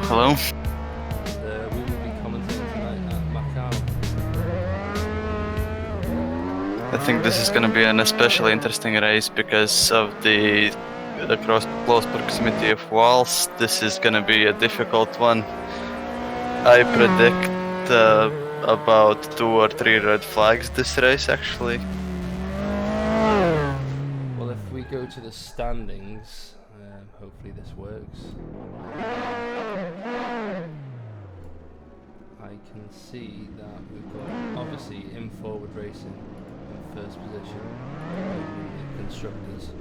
Hello. And we will be commentating tonight at Macau. I think this is going to be an especially interesting race because of the close proximity of walls. This is going to be a difficult one. I predict about 2 or 3 red flags this race, actually. Well, if we go to the standings, hopefully this works. I can see that we've got obviously in forward racing in first position, the constructors.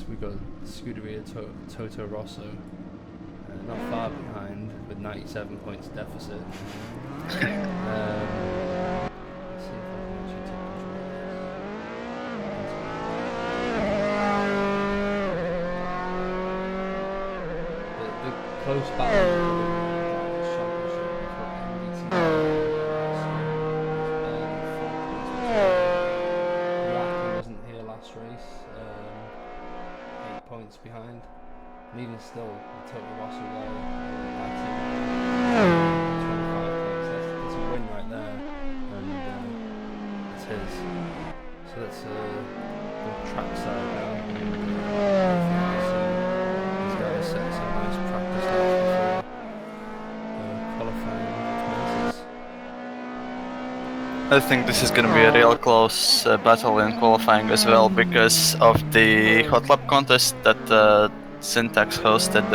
We've got Scuderia Toto Rosso, not far behind with 97 points deficit. Let's see if I can actually take control of this. The close battle. Points behind, and even still, the Toto Rosso there, 25 points. That's a win right there, and it's his. So let's go track side now. These guys set some nice practice laps before qualifying commences. I think this is going to be a real close battle in qualifying as well because of the hot lap contest that Syntax hosted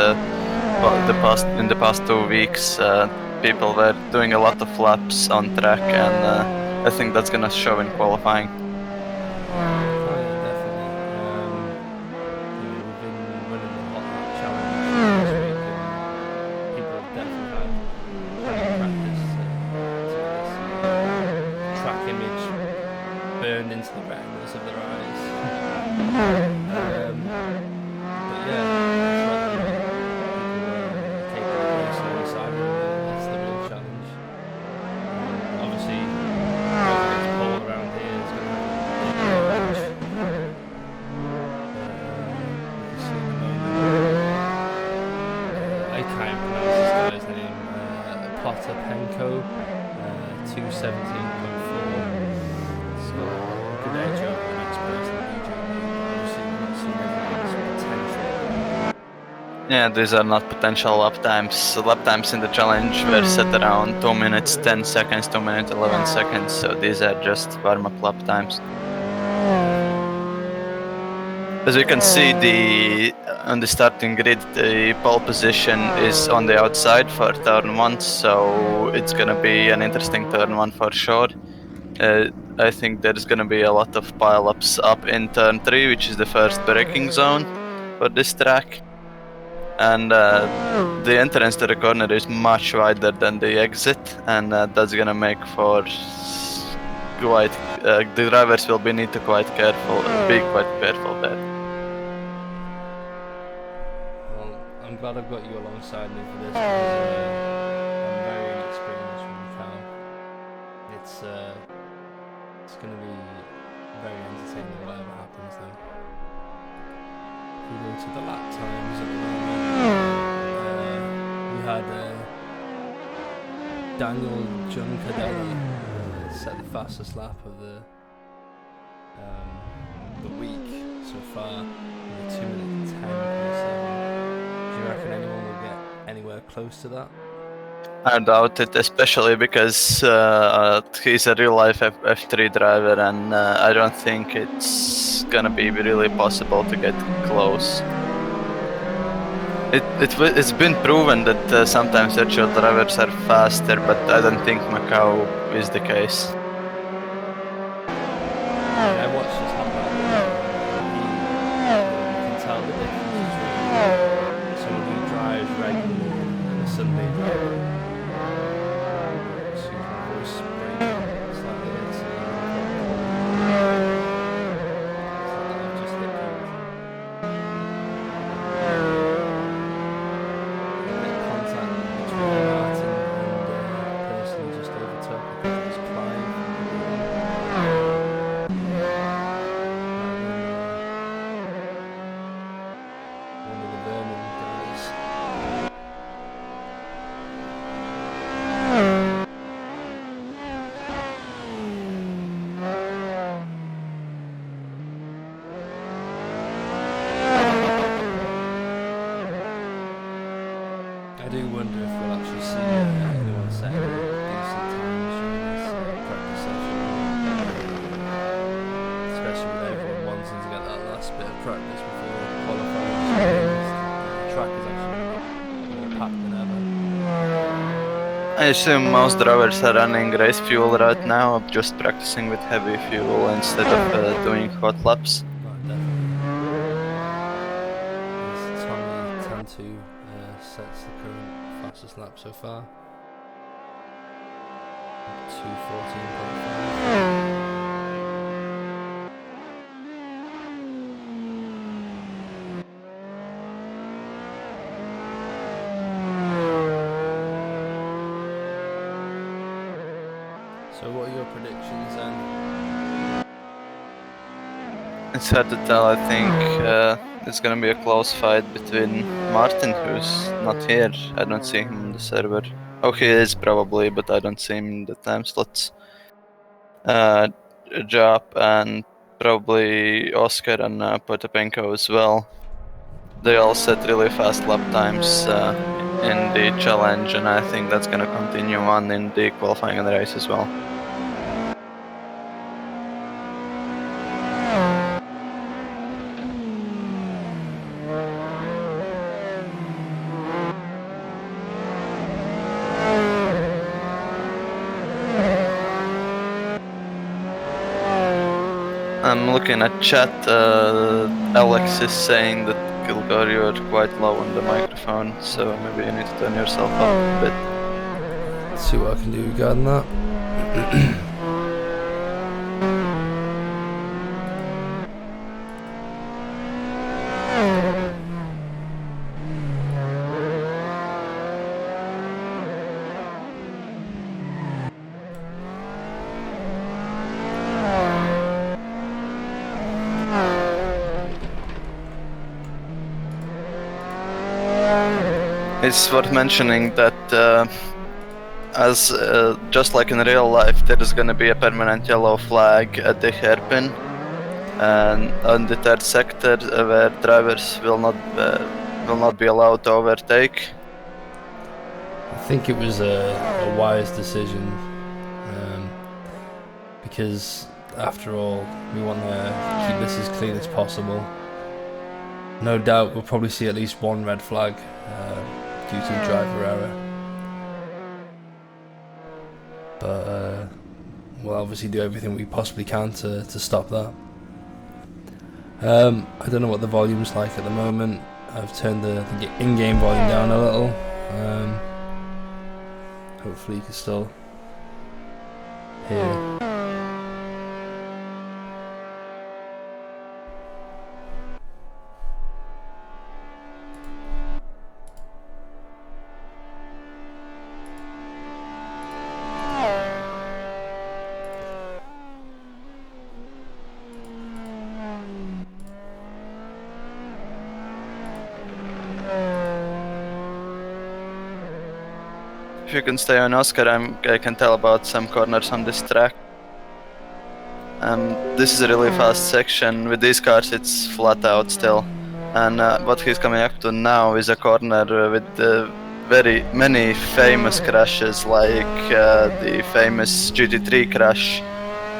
in the past 2 weeks. People were doing a lot of laps on track, and I think that's going to show in qualifying. Into the retinas of their eyes. But yeah, that's right. People are capable of racing alongside them. That's the real challenge. Obviously, whoever gets pole around here is going to have a big advantage. You can see at the moment. I can't pronounce this guy's name. Potter Penko, 217.4. Good edge over the next person. Obviously, we've not seen everyone's potential. Yeah, these are not potential lap times. The lap times in the challenge were set around 2 minutes 10 seconds, 2 minutes 11 seconds, so these are just warm-up lap times. As you can see, on the starting grid, the pole position is on the outside for turn 1, so it's gonna be an interesting turn 1 for sure. I think there's gonna be a lot of pile-ups up in turn 3, which is the first braking zone for this track. And the entrance to the corner is much wider than the exit, and that's gonna make for quite. The drivers will need to be quite careful there. Well, I'm glad I've got you alongside me for this because I'm very inexperienced with Macau. It's going to be very entertaining whatever happens though. If we go to the lap times at the moment, we had Daniel Giancadella set the fastest lap of the week so far with 2 minutes 10.7. Do you reckon anyone will get anywhere close to that? I doubt it, especially because he's a real-life F3 driver, and I don't think it's gonna be really possible to get close. It's been proven that sometimes virtual drivers are faster, but I don't think Macau is the case. I watched this happen. You can tell the difference between someone who drives regularly and a Sunday driver. wonder if we'll actually see anyone setting decent times during this practice session, especially with everyone wanting to get that last bit of practice before qualifying. The track is actually more packed than ever. I assume most drivers are running race fuel right now, just practicing with heavy fuel instead of doing hot laps. Right, definitely. As Tommy Tantu sets the current fastest lap so far. 2:14.5. So what are your predictions then? It's hard to tell. I think it's gonna be a close fight between Martin, who's not here. I don't see him on the server. Oh, he is probably, but I don't see him in the time slots. Jap and probably Oscar and Potapenko as well. They all set really fast lap times in the challenge, and I think that's gonna continue on in the qualifying and the race as well. I'm looking at chat. Alex is saying that Kilgore, you're quite low on the microphone, so maybe you need to turn yourself up a bit. Let's see what I can do regarding that. It's worth mentioning that just like in real life, there is going to be a permanent yellow flag at the hairpin, and on the third sector where drivers will not be allowed to overtake. I think it was a wise decision, because after all, we want to keep this as clean as possible. No doubt we'll probably see at least one red flag due to driver error, but we'll obviously do everything we possibly can to stop that. I don't know what the volume's like at the moment. I've turned the in-game volume down a little. Hopefully you can still hear. If you can stay on Oscar, I can tell about some corners on this track. This is a really fast section. With these cars, it's flat out still. And what he's coming up to now is a corner with very many famous crashes, like the famous GT3 crash.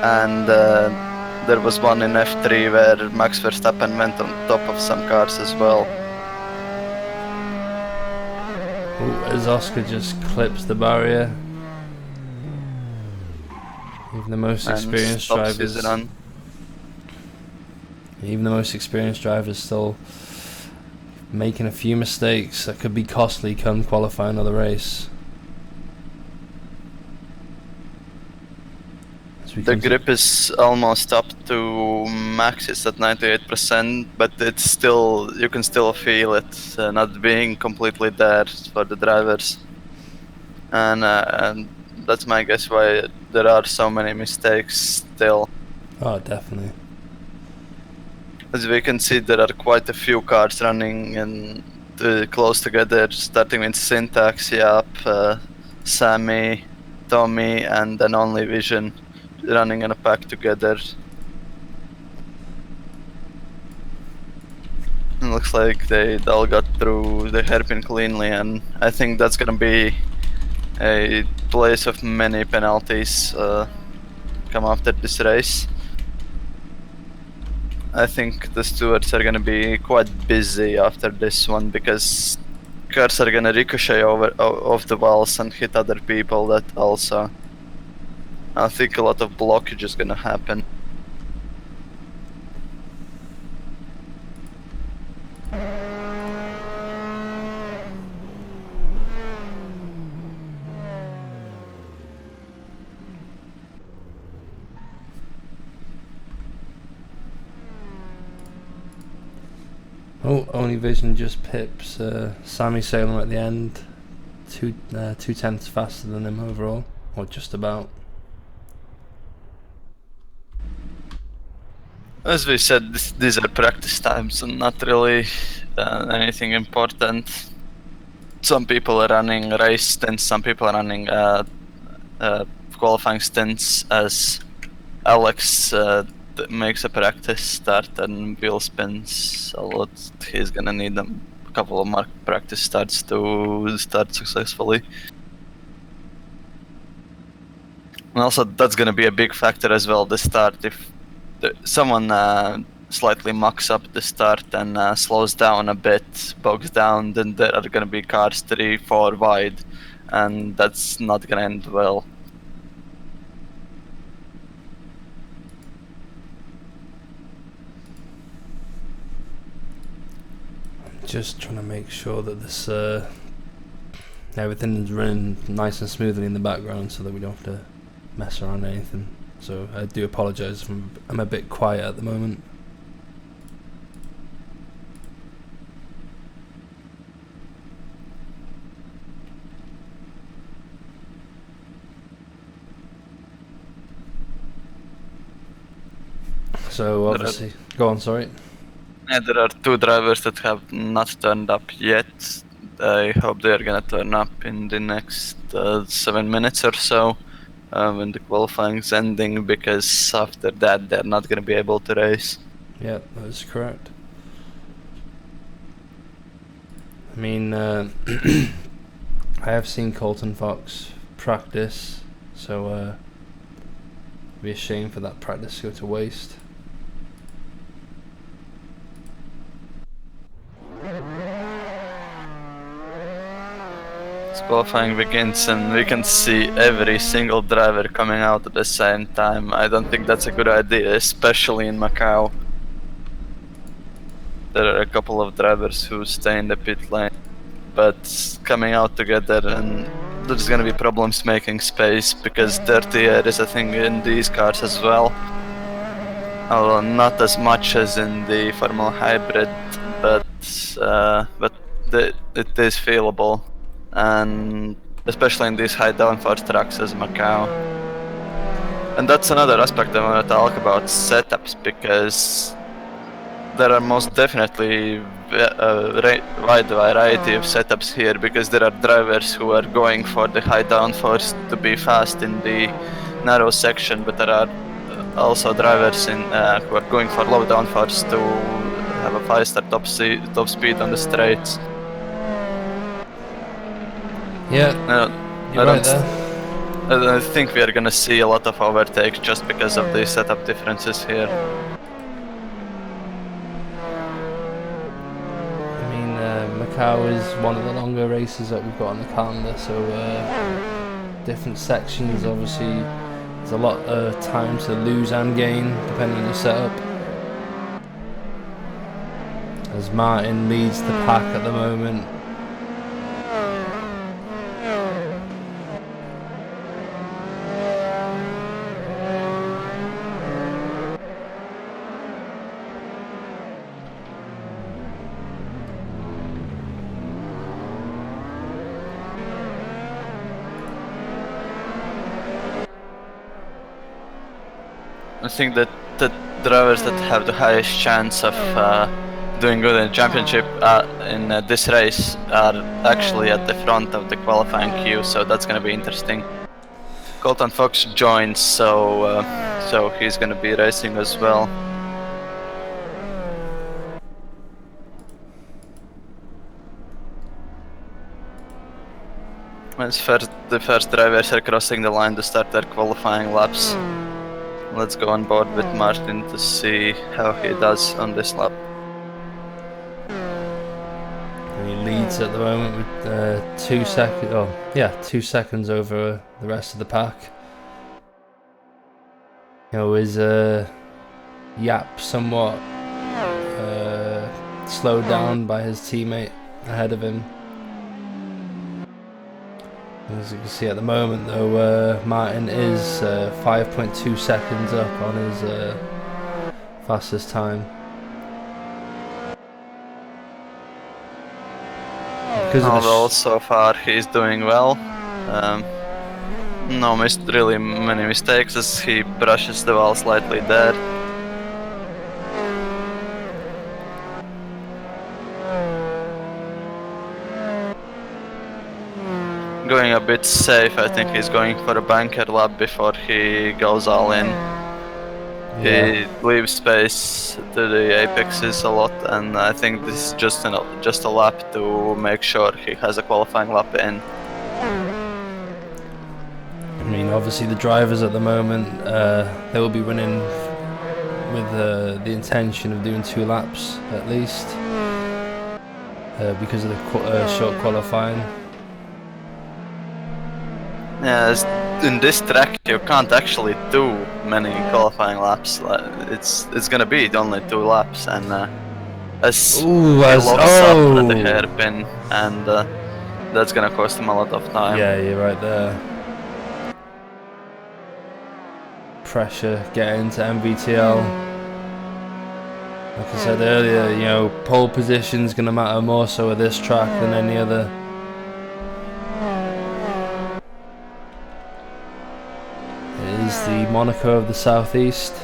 And there was one in F3 where Max Verstappen went on top of some cars as well. Ooh, as Oscar just clips the barrier. Even the most experienced drivers. Even the most experienced drivers still making a few mistakes that could be costly come qualifying of the race. The grip is almost up to max. It's at 98%, but it's still, you can still feel it not being completely there for the drivers, and that's my guess why there are so many mistakes still. Oh, definitely. As we can see, there are quite a few cars running in close together, starting with Syntax, Yap, Sammy, Tommy, and then only Vision running in a pack together. It looks like they all got through the hairpin cleanly, and I think that's gonna be a place of many penalties come after this race. I think the stewards are gonna be quite busy after this one because cars are gonna ricochet off the walls and hit other people. That also, I think a lot of blockage is gonna happen. Oh, Only Vision just pips Sammy Salem at the end. 2/10 faster than him overall, or just about. As we said, these are practice times and not really anything important. Some people are running race stints, some people are running qualifying stints, as Alex makes a practice start and wheel spins a lot. He's gonna need a couple of more practice starts to start successfully. And also that's gonna be a big factor as well, the start. If someone slightly mucks up the start and slows down a bit, bogs down, then there are gonna be cars 3-4 wide, and that's not gonna end well. Just trying to make sure that this everything is running nice and smoothly in the background so that we don't have to mess around anything. So I do apologise if I'm a bit quiet at the moment. So obviously, go on, sorry. Yeah, there are 2 drivers that have not turned up yet. I hope they are gonna turn up in the next 7 minutes or so when the qualifying's ending, because after that they're not gonna be able to race. Yeah, that is correct. I mean, I have seen Colton Fox practice, so it'd be a shame for that practice to go to waste. Qualifying begins and we can see every single driver coming out at the same time. I don't think that's a good idea, especially in Macau. There are a couple of drivers who stay in the pit lane, but coming out together, and there's gonna be problems making space because dirty air is a thing in these cars as well. Although not as much as in the Formula Hybrid, but it is feelable. And especially in these high downforce tracks as Macau. And that's another aspect I want to talk about, setups, because there are most definitely a wide variety of setups here, because there are drivers who are going for the high downforce to be fast in the narrow section, but there are also drivers who are going for low downforce to have a faster top speed on the straights. Yeah, you're right there. I think we are gonna see a lot of overtakes just because of the setup differences here. I mean, Macau is one of the longer races that we've got on the calendar, so different sections, obviously there's a lot of time to lose and gain depending on your setup. As Martin leads the pack at the moment. I think that the drivers that have the highest chance of doing good in the championship in this race are actually at the front of the qualifying queue, so that's going to be interesting. Colton Fox joins, so he's going to be racing as well. The first drivers are crossing the line to start their qualifying laps. Let's go on board with Martin to see how he does on this lap. He leads at the moment with 2 seconds. Oh, yeah, 2 seconds over the rest of the pack. You know, his Yap somewhat slowed down by his teammate ahead of him. As you can see at the moment, though, Martin is 5.2 seconds up on his fastest time. Although so far he's doing well. No really many mistakes as he brushes the wall slightly there. Going a bit safe, I think he's going for a banker lap before he goes all in. Yeah. He leaves space to the apexes a lot, and I think this is just a lap to make sure he has a qualifying lap in. I mean, obviously the drivers at the moment, they will be running with the intention of doing 2 laps at least, because of the short qualifying. Yeah, in this track you can't actually do many qualifying laps. It's gonna be only 2 laps, and as he locks up at the hairpin, and that's gonna cost him a lot of time. Yeah, you're right there. Pressure getting to MVTL. Like I said earlier, you know, pole position's gonna matter more so at this track than any other. It is the Monaco of the Southeast.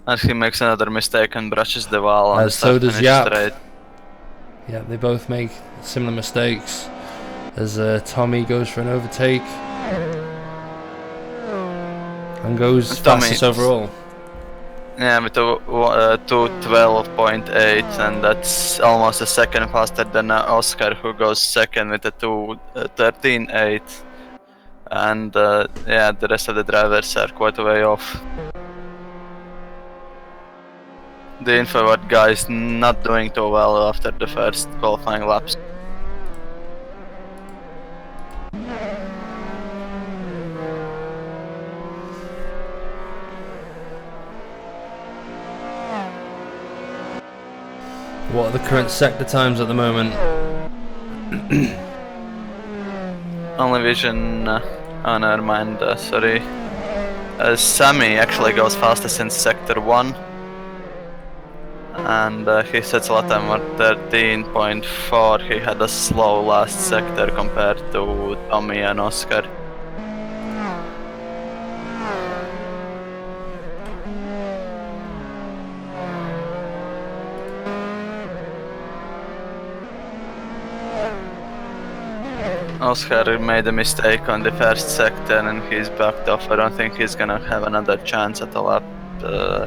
And he makes another mistake and brushes the wall on the so does Yap. Straight. Yeah, they both make similar mistakes as Tommy goes for an overtake and goes fastest overall. Yeah, with 2:12.8, and that's almost a second faster than Oscar, who goes second with a 2:13.8. And yeah, the rest of the drivers are quite a way off. The Infoward guy is not doing too well after the first qualifying laps. What are the current sector times at the moment? Only Vision, oh never mind, sorry. Sammy actually goes fastest in sector 1. And he sets a lap time at 13.4. He had a slow last sector compared to Tommy and Oscar. Oscar made a mistake on the first sector and he's backed off. I don't think he's gonna have another chance at a lap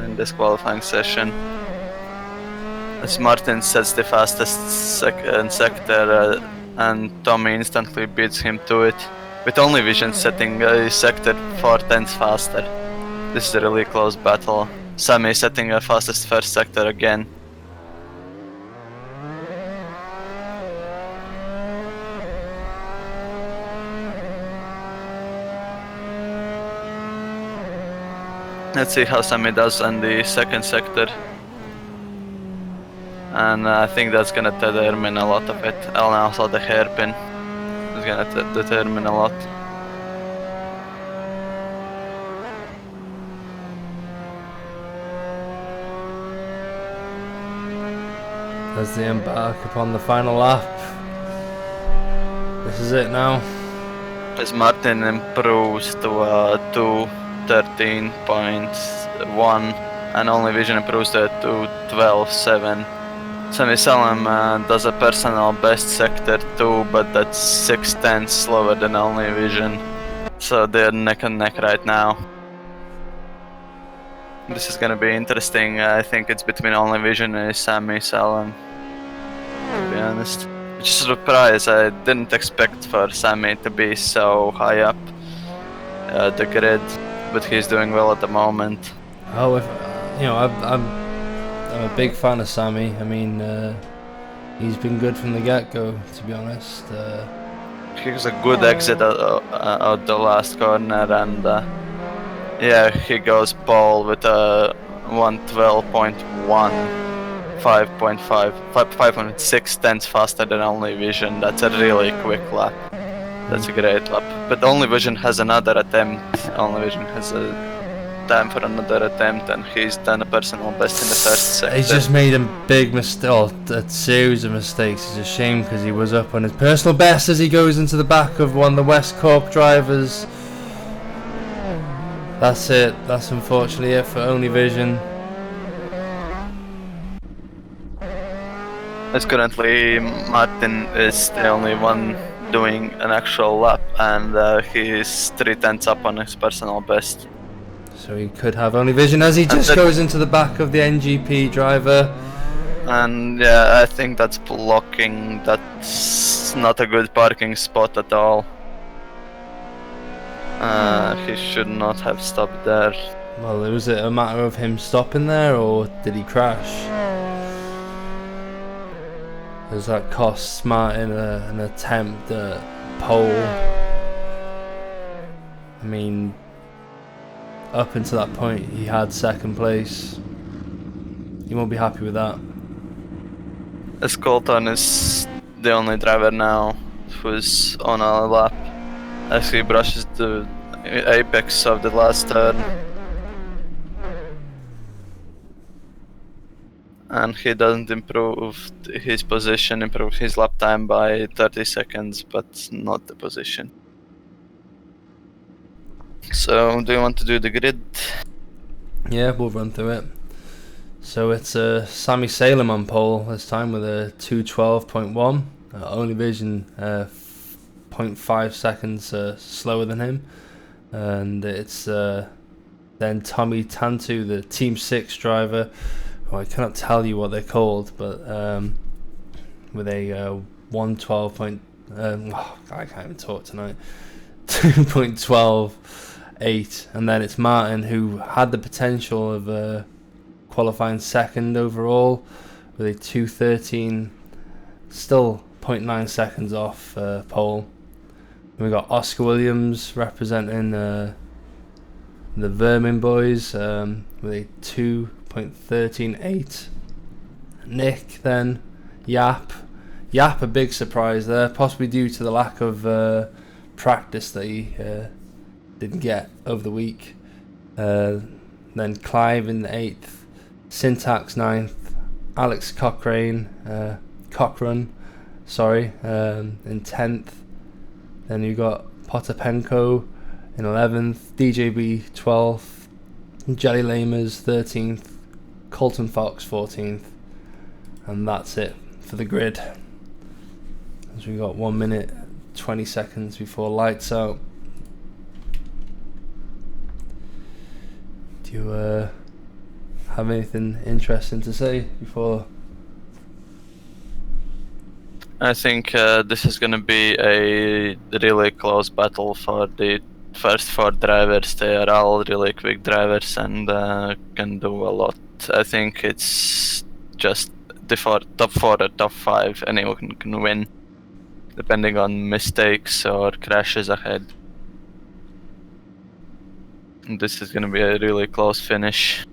in this qualifying session. As Martin sets the fastest sector and Tommy instantly beats him to it, with only Vision setting a sector 4/10 faster. This is a really close battle. Sammy setting a fastest first sector again. Let's see how Sammy does on the second sector. And I think that's gonna determine a lot of it. And also the hairpin is gonna determine a lot. As they embark upon the final lap. This is it now. As Martin improves to 2:13.1 and only Vision improves to 2:12.7. Sammy Salam does a personal best sector 2, but that's 6/10 slower than only Vision. So they're neck and neck right now. This is gonna be interesting. I think it's between only Vision and Sammy Salam, to be honest. which is a surprise. I didn't expect for Sammy to be so high up the grid, but he's doing well at the moment. Oh, if you know, I'm a big fan of Sammy. I mean, he's been good from the get-go, to be honest. He has a good exit out the last corner, and yeah, he goes pole with a 112.1, 506 tenths faster than Only Vision. That's a really quick lap. That's a great lap. But Only Vision has another attempt. Only Vision has a time for another attempt, and he's done a personal best in the first sector. He's just made a big mistake, a series of mistakes. It's a shame because he was up on his personal best as he goes into the back of one of the West Cork drivers. That's it. That's unfortunately it for Only Vision. As currently, Martin is the only one doing an actual lap, and he's 3 tenths up on his personal best. So he could have Only Vision as he just goes into the back of the NGP driver. And yeah, I think that's blocking. That's not a good parking spot at all. He should not have stopped there. Well, was it a matter of him stopping there, or did he crash? Does that cost Martin an attempt at pole? I mean, up until that point, he had second place. He won't be happy with that. As Colton is the only driver now who's on a lap, as he brushes the apex of the last turn. And he doesn't improve his position, improve his lap time by 30 seconds, but not the position. So, do you want to do the grid? Yeah, we'll run through it. So it's Sammy Salem on pole this time with a 2:12.1. Only Vision 0.5 seconds slower than him. And it's then Tommy Tantu, the Team 6 driver. I cannot tell you what they're called, but with a 112. I can't even talk tonight. 2.128, and then it's Martin, who had the potential of qualifying second overall with a 2:13, still 0.9 seconds off pole. And we got Oscar Williams representing the Vermin boys with a 2.138. Nick, then Yap, a big surprise there, possibly due to the lack of practice that he didn't get over the week. Then Clive in the 8th, Syntax 9th, Alex Cochrane in 10th. Then you got Potapenko in 11th, DJB 12th, Jelly Lamers 13th, Colton Fox 14th, and that's it for the grid. As we got 1 minute 20 seconds before lights out. Do you have anything interesting to say before? I think this is going to be a really close battle for the first 4 drivers. They are all really quick drivers and can do a lot. I think it's just the top 4 or top 5. Anyone can win, depending on mistakes or crashes ahead. And this is going to be a really close finish.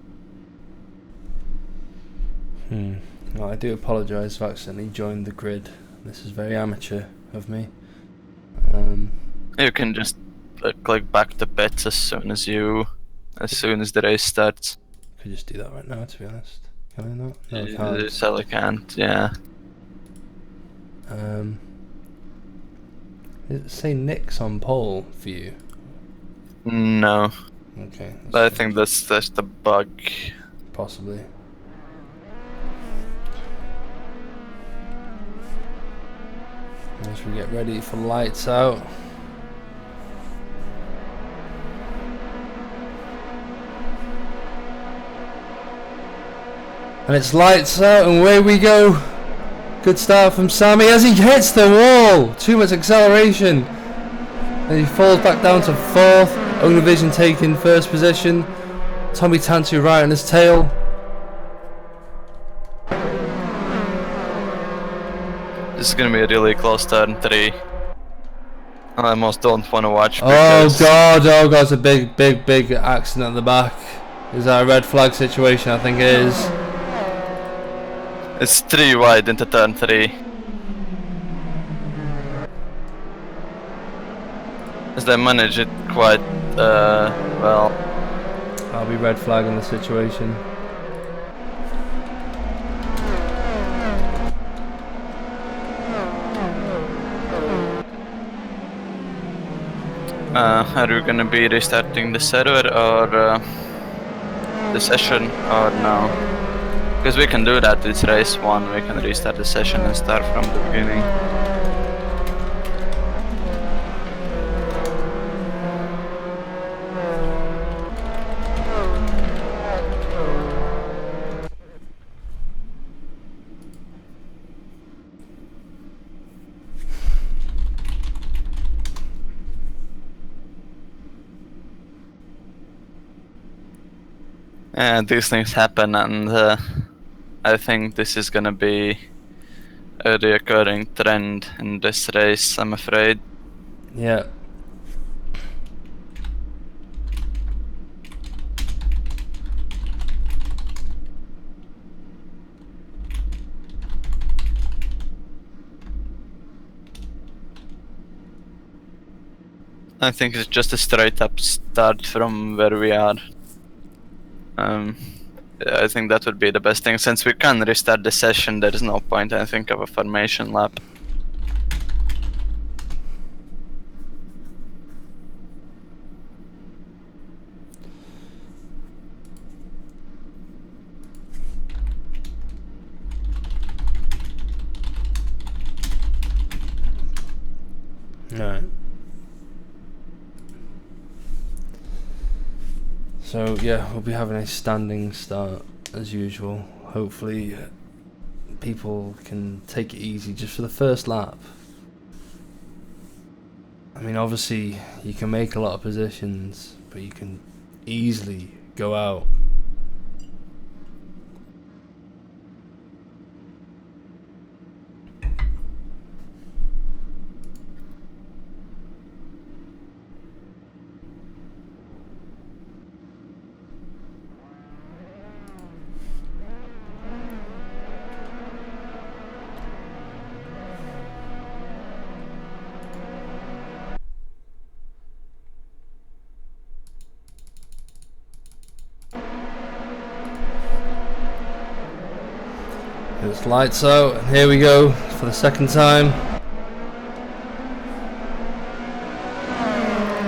Well, I do apologise for accidentally joined the grid. This is very amateur of me. You can just click back to pits as soon as the race starts. Could just do that right now, to be honest. Can I not? No, I You can't. certainly can't, yeah. Does it say Nick's on pole for you? No, Okay. but I think that's the bug. Possibly. As we get ready for lights out. And it's lights out and away we go. Good start from Sammy as he hits the wall. Too much acceleration. And he falls back down to 4th. Ognivision taking 1st position. Tommy Tantu right on his tail. This is gonna be a really close turn 3. I almost don't want to watch. Oh god, it's a big accident at the back. Is that a red flag situation? I think it is. It's 3 wide into turn 3. As they manage it quite well. I'll be red flagging the situation. Are we gonna be restarting the server or the session or no? Because we can do that, it's race 1, we can restart the session and start from the beginning. These things happen, and I think this is gonna be a recurring trend in this race, I'm afraid. Yeah. I think it's just a straight up start from where we are. I think that would be the best thing. Since we can restart the session, there is no point, I think, of a formation lap. Alright. So yeah, we'll be having a standing start as usual. Hopefully people can take it easy just for the first lap. I mean, obviously you can make a lot of positions, but you can easily go out. It's lights out, and here we go for the second time.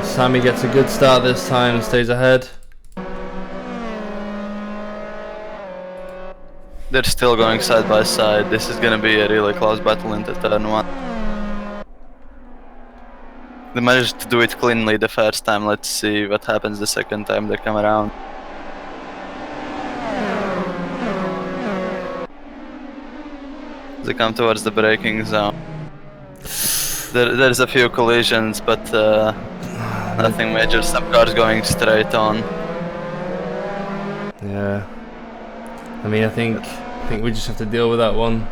Sammy gets a good start this time and stays ahead. They're still going side by side. This is gonna be a really close battle into turn 1. They managed to do it cleanly the first time. Let's see what happens the second time they come around. They come towards the braking zone. There's a few collisions, but nothing major. Some cars going straight on. Yeah. I mean, I think we just have to deal with that one.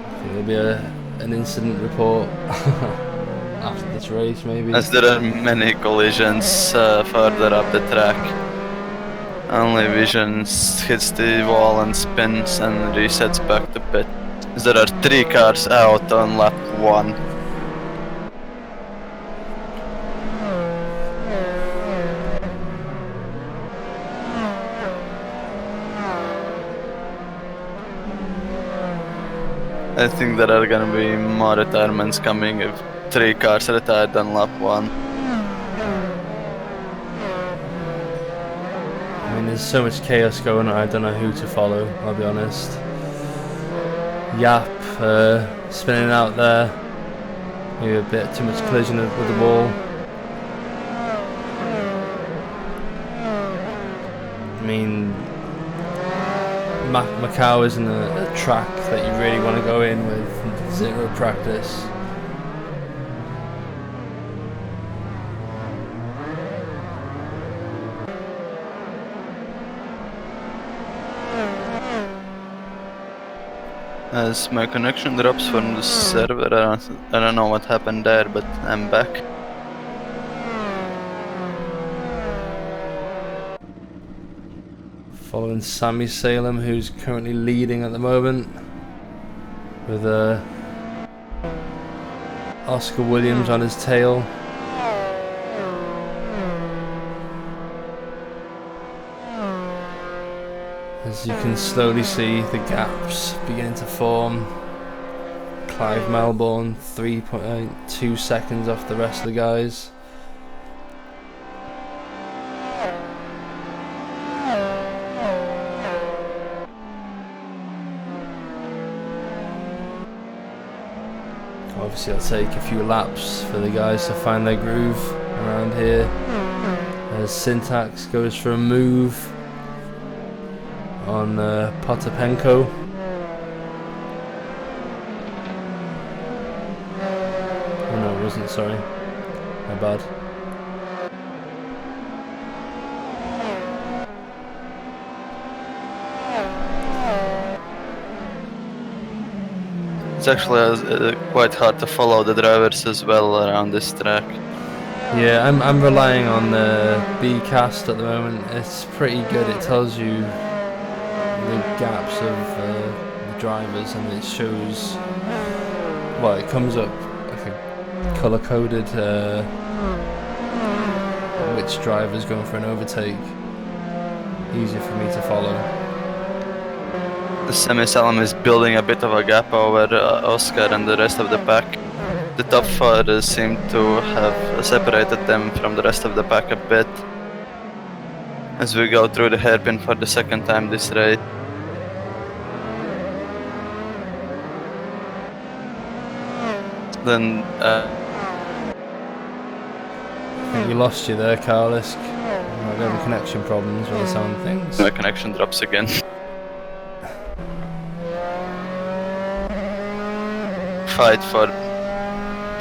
I think there'll be an incident report after this race, maybe. As there are many collisions further up the track. Only Visions hits the wall and spins and resets back to pit. There are 3 cars out on lap 1. I think there are gonna be more retirements coming if 3 cars retired on lap 1. I mean, there's so much chaos going on, I don't know who to follow, I'll be honest. Yap spinning out there. Maybe a bit too much collision with the wall. I mean, Macau isn't a track that you really want to go in with zero practice. As my connection drops from the server, I don't know what happened there, but I'm back. Following Sammy Salem, who's currently leading at the moment, with Oscar Williams on his tail. As you can slowly see the gaps beginning to form. Clive Melbourne 3.2 seconds off the rest of the guys. Obviously it'll take a few laps for the guys to find their groove around here. As Syntax goes for a move on Potapenko. Oh no, it wasn't, sorry. My bad. It's actually quite hard to follow the drivers as well around this track. Yeah, I'm relying on the Bcast at the moment. It's pretty good. It tells you the gaps of the drivers, and it shows. Well, it comes up like a color-coded which driver's going for an overtake. Easier for me to follow. The Semi-Salem is building a bit of a gap over Oscar and the rest of the pack. The top four seem to have separated them from the rest of the pack a bit as we go through the hairpin for the second time this race. Then I think we lost you there, Carlisk. Might be having connection problems with the sound things. my connection drops again. Fight for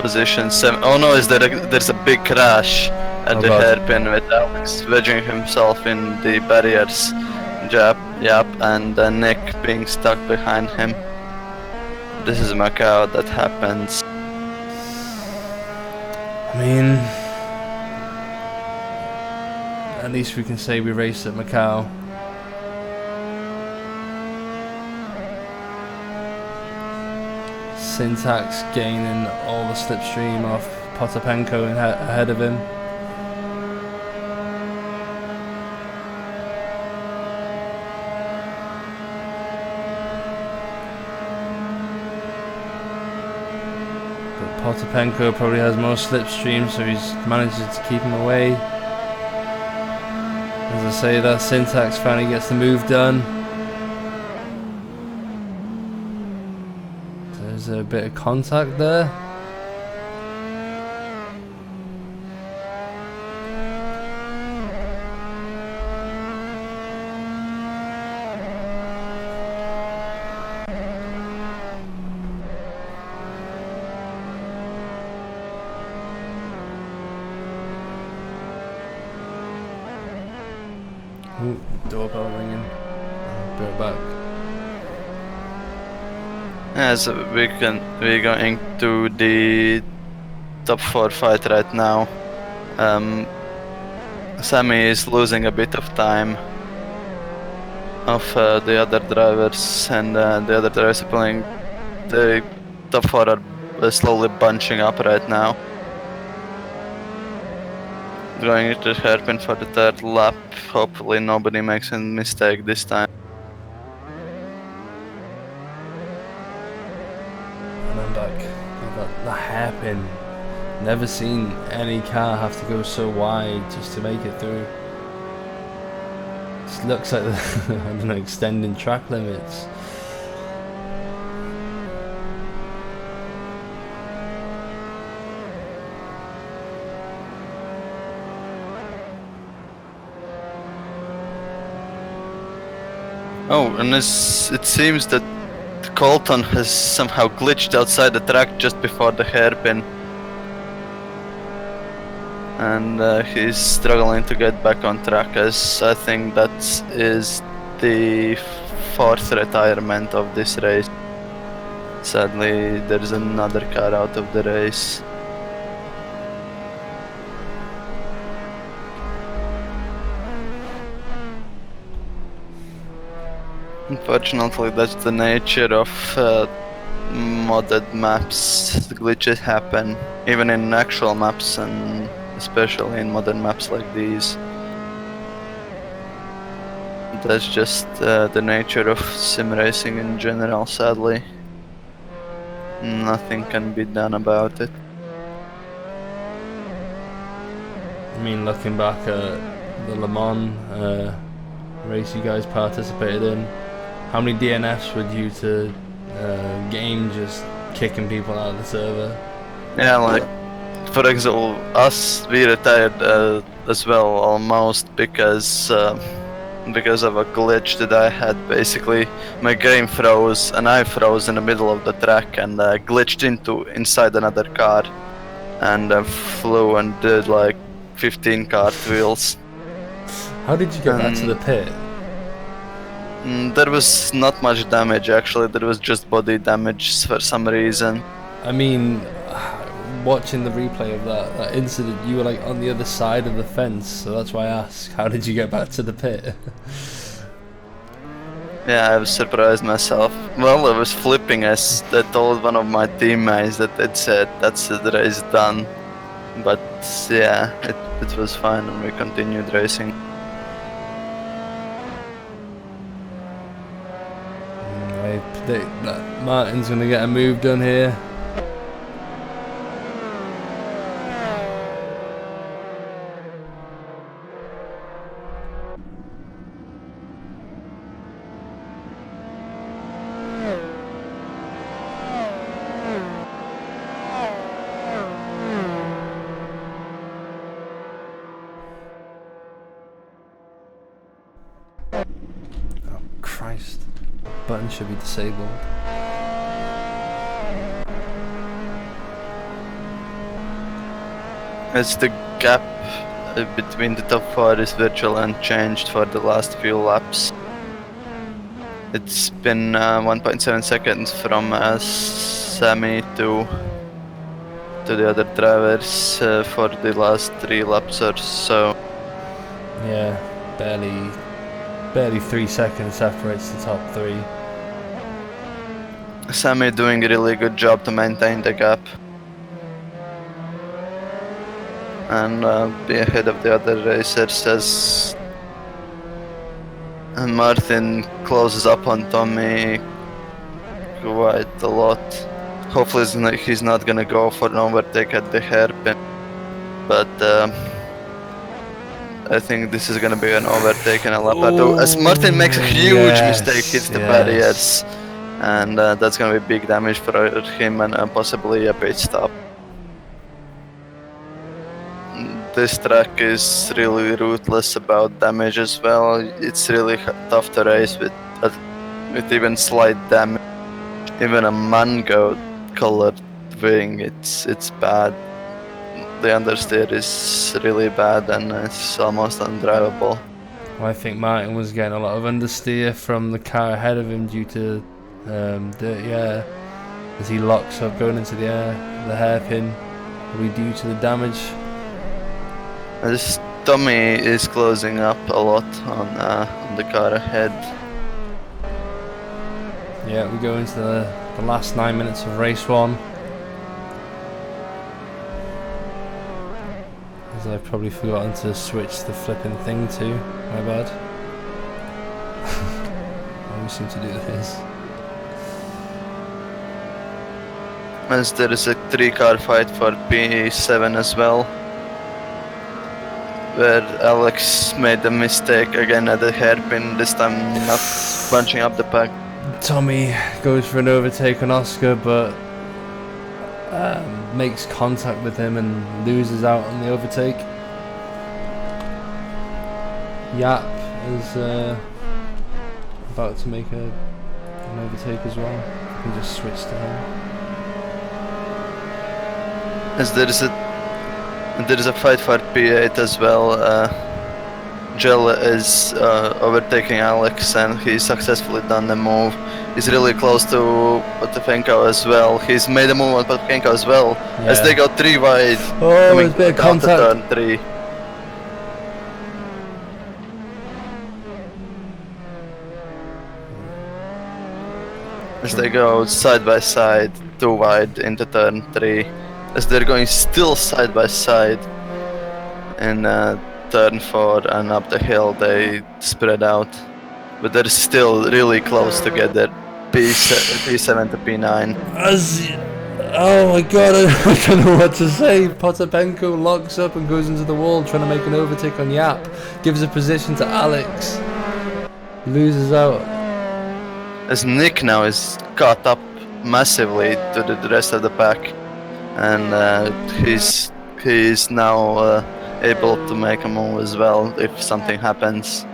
position 7. Oh no, there's a big crash at the hairpin with Alex wedging himself in the barriers. Yep, and Nick being stuck behind him. This is Macau, that happens. I mean, at least we can say we raced at Macau. Syntax gaining all the slipstream off Potapenko ahead of him. But Potapenko probably has more slipstream, so he's managed to keep him away. As I say, that Syntax finally gets the move done. There's a bit of contact there. Ooh, doorbell ringing. I'll be right back. As we're going to the top 4 fight right now. Sammy is losing a bit of time of the other drivers, and the other drivers are pulling. The top 4 are slowly bunching up right now. Going into the hairpin for the 3rd lap. Hopefully nobody makes a mistake this time. And I'm back. The hairpin. Never seen any car have to go so wide just to make it through. It looks like I don't know, extending track limits. Oh, and it seems that Colton has somehow glitched outside the track just before the hairpin. And he's struggling to get back on track, as I think that is the fourth retirement of this race. Sadly, there's another car out of the race. Unfortunately, that's the nature of modded maps. Glitches happen, even in actual maps, and especially in modern maps like these. That's just the nature of sim racing in general, sadly. Nothing can be done about it. I mean, looking back at the Le Mans race you guys participated in, how many DNFs were due to game just kicking people out of the server? Yeah, like, for example, we retired as well almost because of a glitch that I had. Basically, my game froze and I froze in the middle of the track and glitched inside another car and flew and did like 15 cartwheels. How did you get back to the pit? There was not much damage actually, there was just body damage for some reason. I mean, watching the replay of that incident, you were like on the other side of the fence, so that's why I asked, how did you get back to the pit? Yeah, I was surprised myself. Well, I was flipping as I told one of my teammates that it said that's the race done. But yeah, it was fine and we continued racing. Martin's gonna get a move done here. Oh Christ. Button should be disabled. As the gap between the top 4 is virtually unchanged for the last few laps. It's been 1.7 seconds from Sammy to the other drivers for the last 3 laps or so. Yeah, barely 3 seconds separates the top 3. Sammy doing a really good job to maintain the gap and be ahead of the other racers as Martin closes up on Tommy quite a lot. Hopefully he's not gonna go for an overtake at the hairpin, but I think this is gonna be an overtake and a lap battle as Martin makes a huge mistake, hits the barriers, and that's gonna be big damage for him and possibly a pit stop. This track is really ruthless about damage as well. It's really tough to race with even slight damage. Even a mango colored wing, it's bad. The understeer is really bad and it's almost undrivable. Well, I think Martin was getting a lot of understeer from the car ahead of him due to dirty air as he locks up going into the air. The hairpin will be due to the damage. This Tommy is closing up a lot on the car ahead. Yeah, we go into the last 9 minutes of race 1. As I've probably forgotten to switch the flipping thing to. My bad. I always seem to do this. As there is a 3-car fight for P7 as well, where Alex made a mistake again at the hairpin, this time not bunching up the pack. Tommy goes for an overtake on Oscar, but makes contact with him and loses out on the overtake. Yap is about to make an overtake as well. You can just switch to him. As there is a fight for P8 as well. Gel is overtaking Alex, and he successfully done the move. He's really close to Potapenko as well. He's made a move on Potapenko as well. Yeah. As they go 3 wide. Oh, there's a bit of down to contact. turn 3. As they go side by side, 2 wide into turn 3. As they're going still side by side in turn 4 and up the hill, they spread out. But they're still really close together. P7 to P9. Oh my god, I don't know what to say. Potapenko locks up and goes into the wall trying to make an overtake on Yap. Gives a position to Alex. Loses out. As Nick now is caught up massively to the rest of the pack. And he's now able to make a move as well if something happens.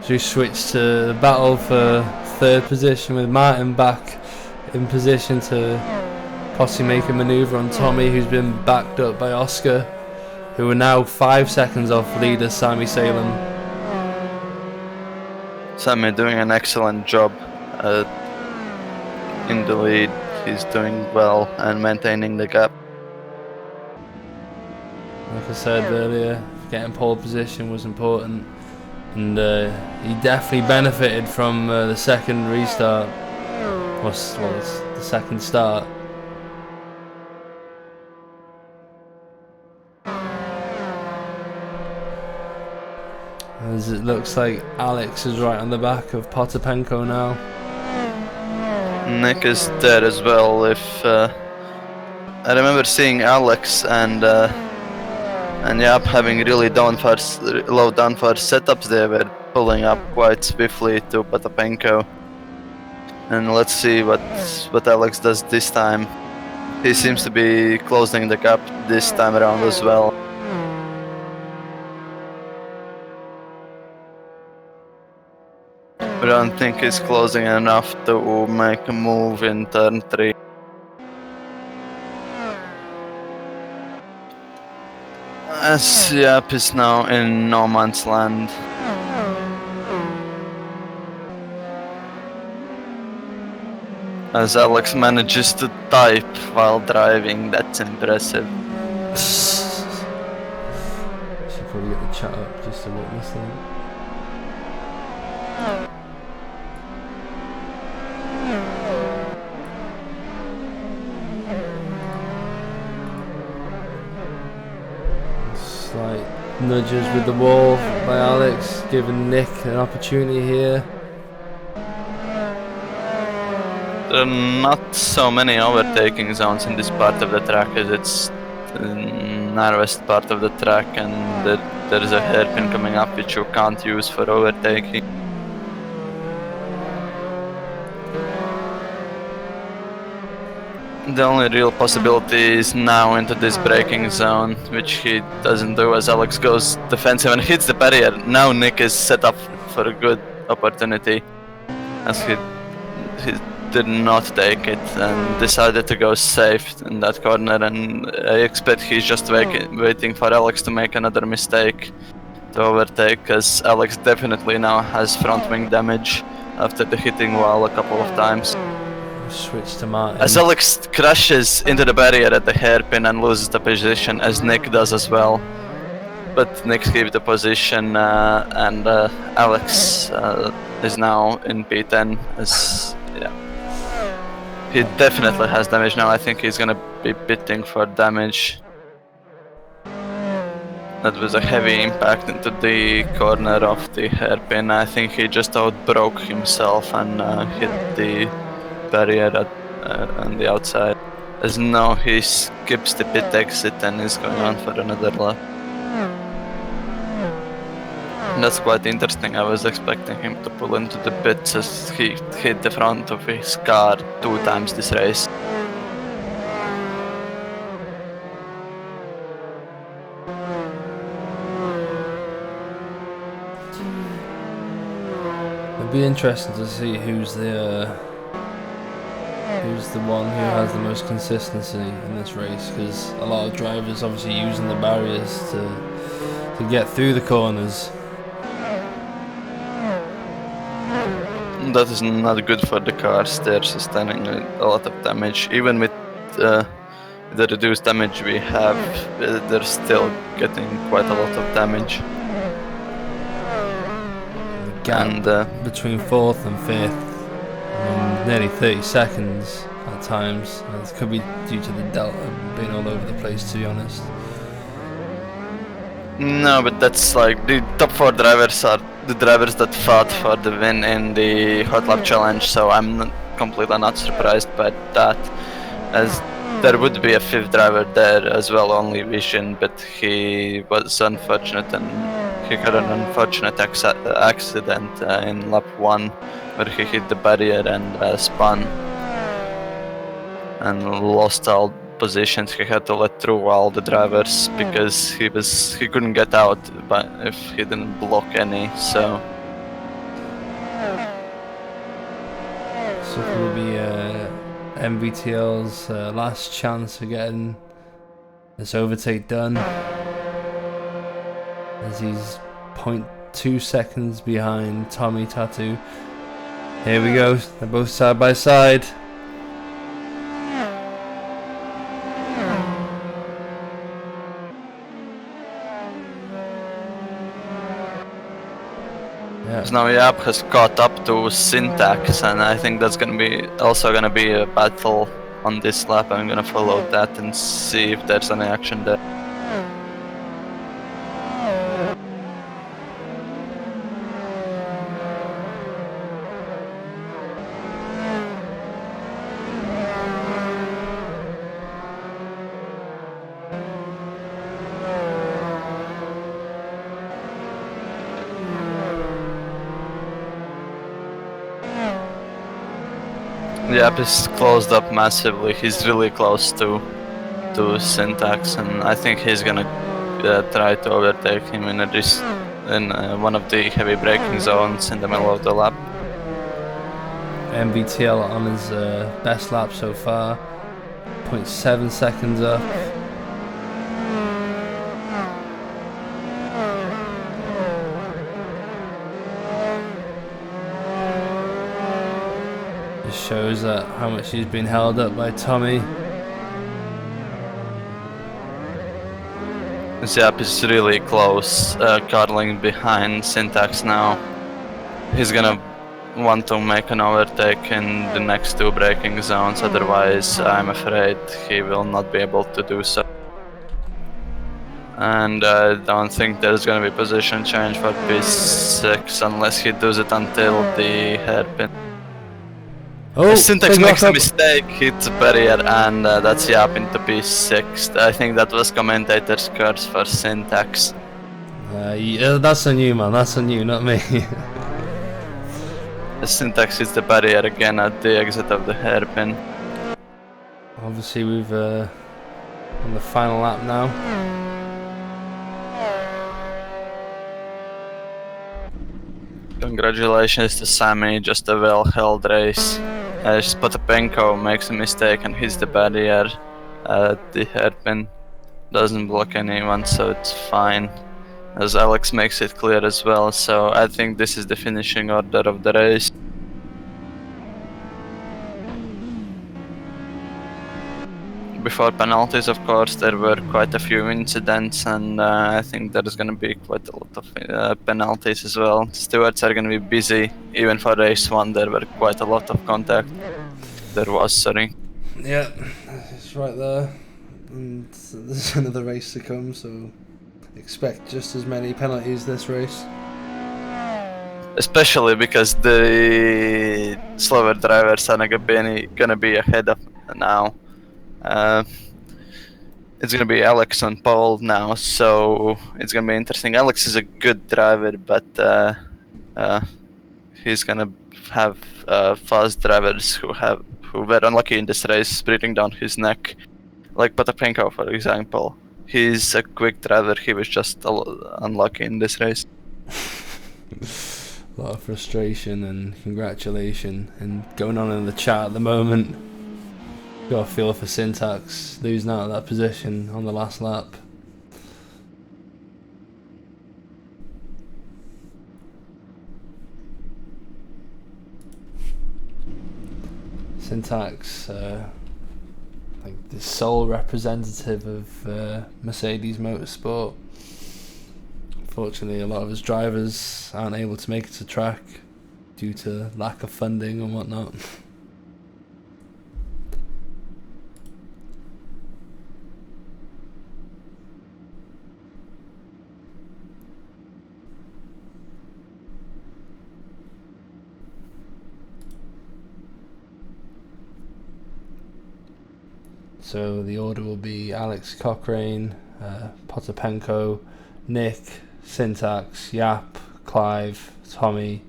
So we switch to the battle for 3rd position with Martin back in position to possibly make a manoeuvre on Tommy, who's been backed up by Oscar, who are now 5 seconds off leader Sami Salem. Sami doing an excellent job in the lead. He's doing well and maintaining the gap. Like I said earlier, getting pole position was important, and he definitely benefited from the second restart. Well, it's the second start. As it looks like Alex is right on the back of Potapenko now. Nick is there as well. If I remember seeing Alex and Yap having really low downforce setups, they were pulling up quite swiftly to Potapenko. And let's see what Alex does this time. He seems to be closing the gap this time around as well. I don't think he's closing enough to make a move in turn 3. As Yap is now in no man's land. As Alex manages to type while driving, that's impressive. Should probably get the chat up just to witness that. Slight nudges with the wall by Alex, giving Nick an opportunity here. There are not so many overtaking zones in this part of the track, as it's the narrowest part of the track, and there is a hairpin coming up which you can't use for overtaking. The only real possibility is now into this braking zone, which he doesn't do as Alex goes defensive and hits the barrier. Now Nick is set up for a good opportunity, as he did not take it and decided to go safe in that corner, and I expect he's just waiting for Alex to make another mistake to overtake, because Alex definitely now has front wing damage after the hitting wall a couple of times. Switch to Martin. As Alex crashes into the barrier at the hairpin and loses the position, as Nick does as well. But Nick keeps the position, and Alex is now in P10. He definitely has damage now. I think he's gonna be bidding for damage. That was a heavy impact into the corner of the hairpin. I think he just outbroke himself and hit the barrier on the outside. As now he skips the pit exit and is going on for another lap. That's quite interesting. I was expecting him to pull into the pits as he hit the front of his car 2 times this race. be interesting to see who's the one who has the most consistency in this race, because a lot of drivers obviously using the barriers to get through the corners. That is not good for the cars. They're sustaining a lot of damage. Even with the reduced damage we have, they're still getting quite a lot of damage. The gap between 4th and 5th, nearly 30 seconds at times. It could be due to the Delta being all over the place, to be honest. No, but that's like the top 4 drivers are the drivers that fought for the win in the Hot Lap Challenge, so I'm completely not surprised by that, as there would be a 5th driver there as well, only Vision, but he was unfortunate and he had an unfortunate accident in lap 1 where he hit the barrier and spun and lost all positions. He had to let through all the drivers because he couldn't get out, but if he didn't block any, so it will be MVTL's last chance of getting this overtake done, as he's 0.2 seconds behind Tommy Tattoo. Here we go, they're both side by side. So now Yap has caught up to Syntax, and I think that's also gonna be a battle on this lap. I'm gonna follow that and see if there's any action there. Yap is closed up massively. He's really close to Syntax, and I think he's gonna try to overtake him in one of the heavy braking zones in the middle of the lap. MVTL on his best lap so far, 0.7 seconds up. Shows how much he's been held up by Tommy. Yap is really close, cuddling behind Syntax now. He's gonna want to make an overtake in the next 2 braking zones, otherwise I'm afraid he will not be able to do so. And I don't think there's gonna be position change for P6 unless he does it until the hairpin. Oh, Syntax makes a mistake, hits a barrier, and that's Yap into P6. I think that was commentator's curse for Syntax. Yeah, that's on you, man. That's on you, not me. Syntax hits the barrier again at the exit of the hairpin. Obviously, we've on the final lap now. Congratulations to Sammy, just a well-held race. Spotapenko makes a mistake and hits the barrier. The hairpin doesn't block anyone, so it's fine. As Alex makes it clear as well, so I think this is the finishing order of the race. Before penalties, of course, there were quite a few incidents, and I think there's going to be quite a lot of penalties as well. Stewards are going to be busy. Even for race 1, there were quite a lot of contact. There was, sorry. Yeah, it's right there. And there's another race to come, so expect just as many penalties this race. Especially because the slower drivers are going to be ahead of now. It's gonna be Alex on pole now, so it's gonna be interesting. Alex is a good driver, but he's gonna have fast drivers who were unlucky in this race, breathing down his neck, like Potapenko, for example. He's a quick driver. He was just unlucky in this race. A lot of frustration and congratulation and going on in the chat at the moment. Got a feel for Syntax losing out of that position on the last lap. Syntax, like the sole representative of Mercedes Motorsport. Unfortunately, a lot of his drivers aren't able to make it to track due to lack of funding and whatnot. So the order will be Alex Cochrane, Potapenko, Nick, Syntax, Yap, Clive, Tommy,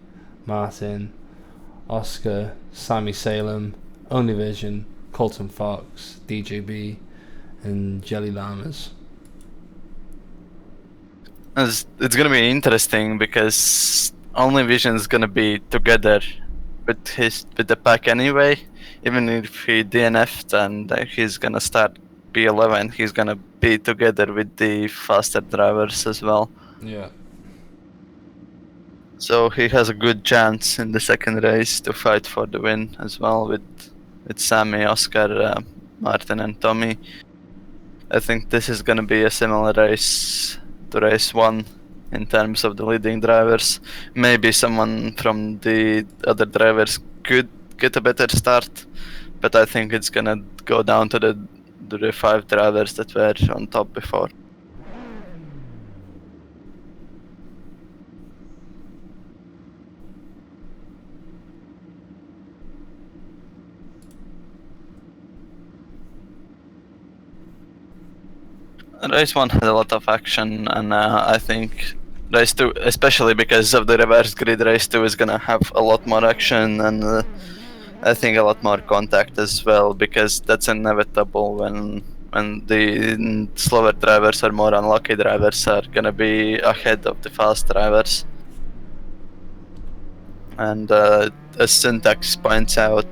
Martin, Oscar, Sammy Salem, Only Vision, Colton Fox, DJB, and Jelly Lamas. It's gonna be interesting because Only Vision is gonna be together with the pack anyway. Even if he DNF'd and he's gonna start P11, he's gonna be together with the faster drivers as well. Yeah. So he has a good chance in the second race to fight for the win as well with Sammy, Oscar, Martin, and Tommy. I think this is gonna be a similar race to race 1 in terms of the leading drivers. Maybe someone from the other drivers could get a better start, but I think it's gonna go down to the 5 drivers that were on top before. Race 1 had a lot of action, and I think race 2, especially because of the reverse grid, race 2 is gonna have a lot more action and I think a lot more contact as well, because that's inevitable when the slower drivers or more unlucky drivers are gonna be ahead of the fast drivers. And as Syntax points out,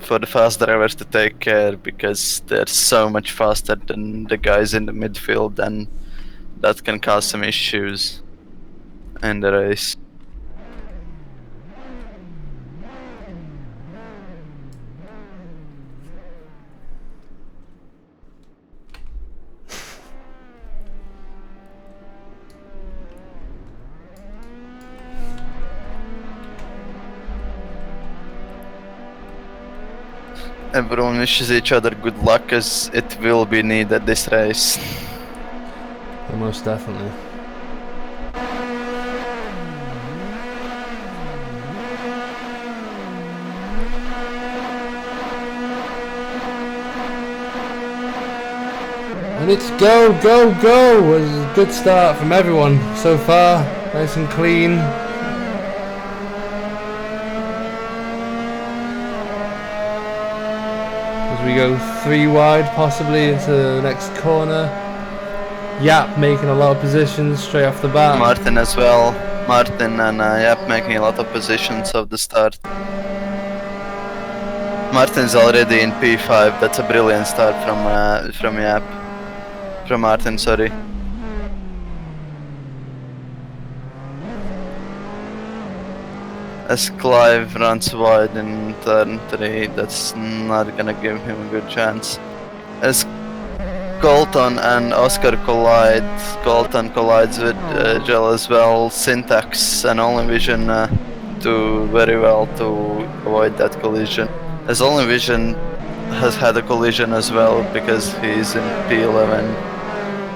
for the fast drivers to take care, because they're so much faster than the guys in the midfield, and that can cause some issues in the race. Everyone wishes each other good luck, as it will be needed this race. Yeah, most definitely. And it's go, go, go! It was a good start from everyone so far. Nice and clean. As we go 3 wide, possibly into the next corner. Yap making a lot of positions straight off the bat. Martin as well. Martin and Yap making a lot of positions of the start. Martin's already in P5. That's a brilliant start from Yap. From Martin, sorry. As Clive runs wide in turn 3, that's not gonna give him a good chance. As Colton and Oscar collide, Colton collides with Gel as well. Syntax and Only Vision do very well to avoid that collision. As Only Vision has had a collision as well, because he's in P11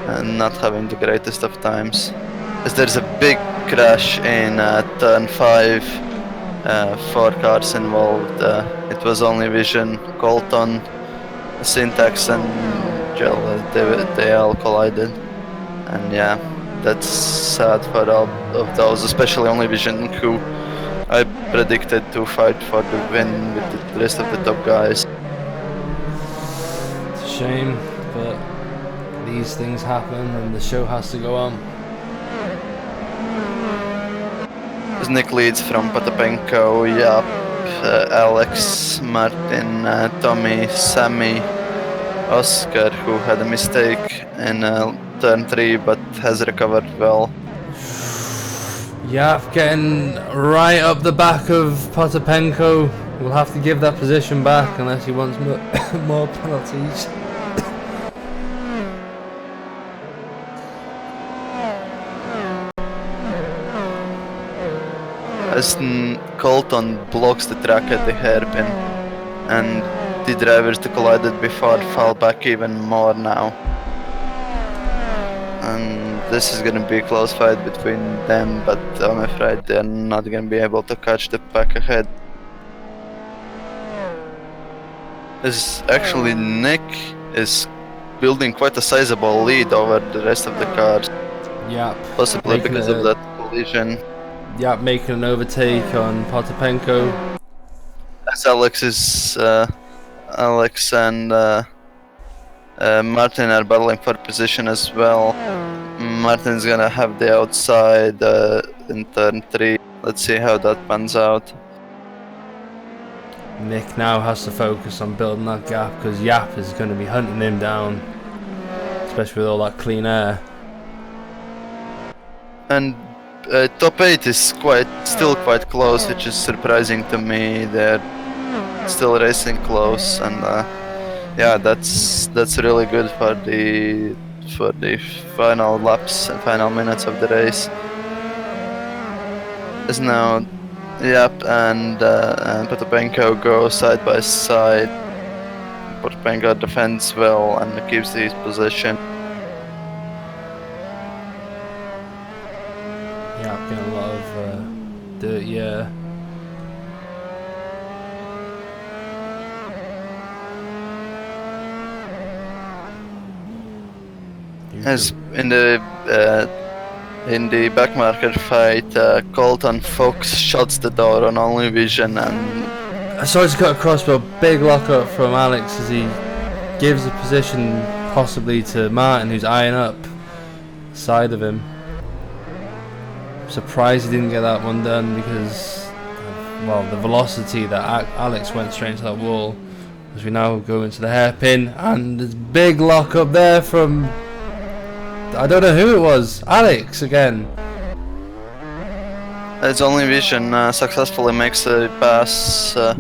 and not having the greatest of times. As there's a big crash in turn 5, 4 cars involved. It was Only Vision, Colton, Syntax and Gel, they all collided. And yeah, that's sad for all of those, especially Only Vision, who I predicted to fight for the win with the rest of the top guys. It's a shame, but these things happen and the show has to go on. As Nick leads from Potapenko, Yap, Alex, Martin, Tommy, Sammy, Oscar, who had a mistake in turn 3 but has recovered well. Yap getting right up the back of Potapenko. We'll have to give that position back unless he wants more penalties. As Colton blocks the track at the hairpin, and the drivers that collided before fall back even more now. And this is gonna be a close fight between them, but I'm afraid they're not gonna be able to catch the pack ahead. As actually Nick is building quite a sizable lead over the rest of the cars. Yep. Possibly because of that collision. Yep, making an overtake on Potapenko. As Alex and Martin are battling for position as well. Martin's gonna have the outside in turn 3. Let's see how that pans out. Nick now has to focus on building that gap because Yap is going to be hunting him down, especially with all that clean air. And top 8 is still quite close, which is surprising to me. They're still racing close, and yeah, that's really good for the final laps and final minutes of the race. As now Yap and Potapenko go side by side. Potapenko defends well and keeps his position. Yap getting a lot of dirty air. As in the backmarker fight, Colton Fox shuts the door on Only Vision, and sorry to cut across, but a big lockup from Alex as he gives the position possibly to Martin, who's eyeing up the side of him. I'm surprised he didn't get that one done because, well, the velocity that Alex went straight into that wall. As we now go into the hairpin, and there's a big lockup there from, I don't know who it was. Alex again. As Only Vision successfully makes a pass to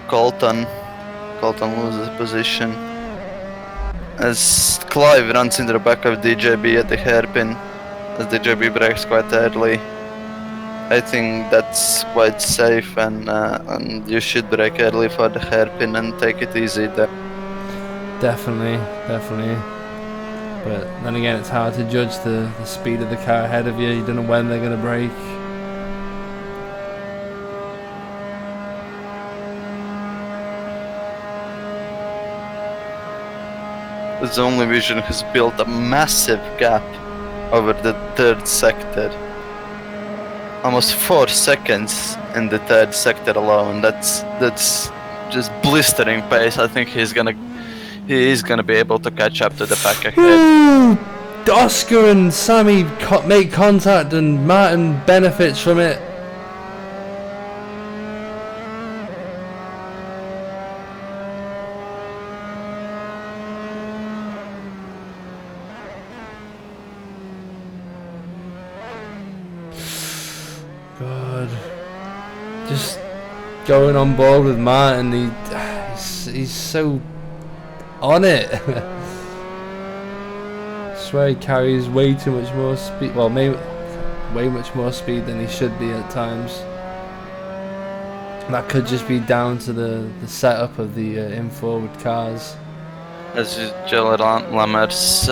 Colton. Colton loses position. As Clive runs into the back of DJB at the hairpin, as DJB brakes quite early. I think that's quite safe, and you should brake early for the hairpin and take it easy there. Definitely. But then again, it's hard to judge the speed of the car ahead of you. You don't know when they're going to brake. The Only Vision has built a massive gap over the third sector. Almost 4 seconds in the third sector alone. That's just blistering pace. I think he is gonna be able to catch up to the pack ahead. Oscar and Sammy make contact and Martin benefits from it. God, just going on board with Martin. He's so on it. I swear he carries way too much more speed. Well, maybe way much more speed than he should be at times. That could just be down to the setup of the in-forward cars. As Joel Lammers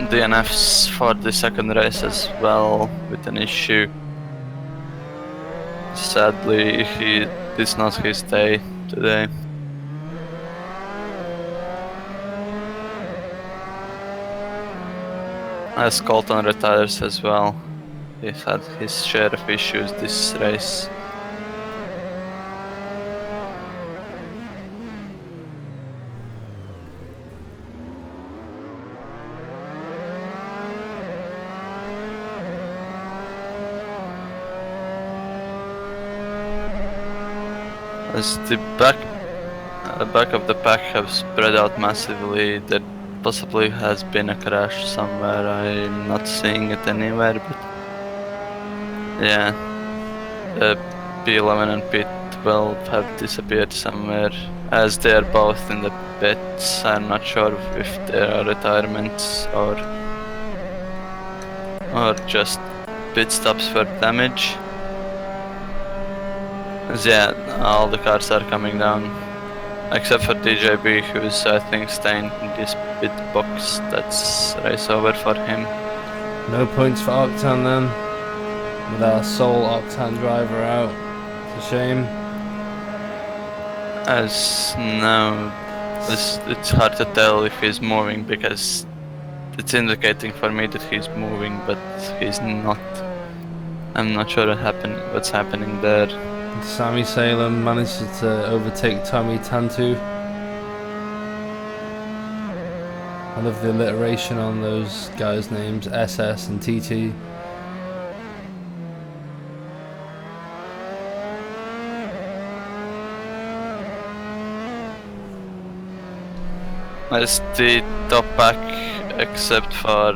DNFs for the second race as well with an issue. Sadly, it's not his day today. As Colton retires as well, he's had his share of issues this race. As the back of the pack have spread out massively, there possibly has been a crash somewhere. I'm not seeing it anywhere, but yeah, P11 and P12 have disappeared somewhere, as they are both in the pits. I'm not sure if they are retirements or just pit stops for damage. Yeah, all the cars are coming down, except for DJB, who's I think staying in this pit box. That's race over for him. No points for Octan then, with our sole Octan driver out. It's a shame. As no, it's hard to tell if he's moving because it's indicating for me that he's moving, but he's not. I'm not sure what's happening there. Sammy Salem manages to overtake Tommy Tantu. I love the alliteration on those guys' names, SS and TT. As the top pack, except for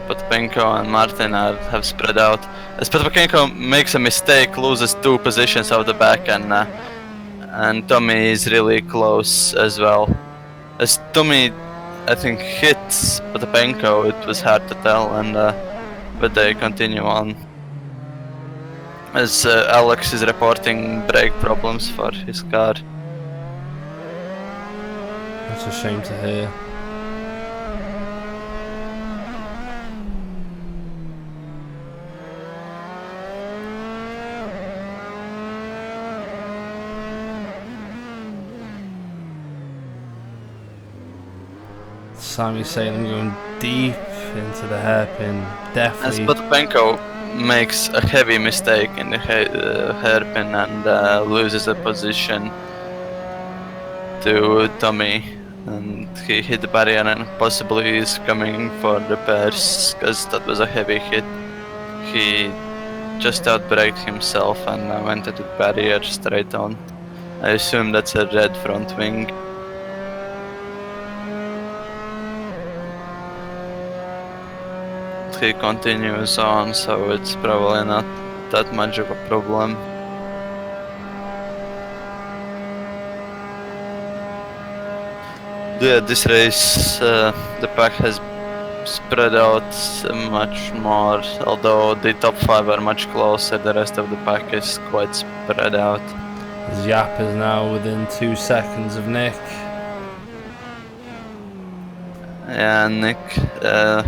Potpenko and Martin, have spread out. As Potpenko makes a mistake, loses 2 positions of the back, and Tommy is really close as well. As Tommy, I think, hits Potpenko, it was hard to tell, but they continue on. As Alex is reporting brake problems for his car. That's a shame to hear. Sammy Salem going deep into the hairpin, definitely. As Potpenko makes a heavy mistake in the hairpin and loses a position to Tommy, and he hit the barrier and possibly is coming for repairs because that was a heavy hit. He just outbraked himself and went into the barrier straight on. I assume that's a red front wing. He continues on, so it's probably not that much of a problem. Yeah, this race, the pack has spread out much more, although the top 5 are much closer, the rest of the pack is quite spread out. Yap is now within 2 seconds of Nick. Yeah, Nick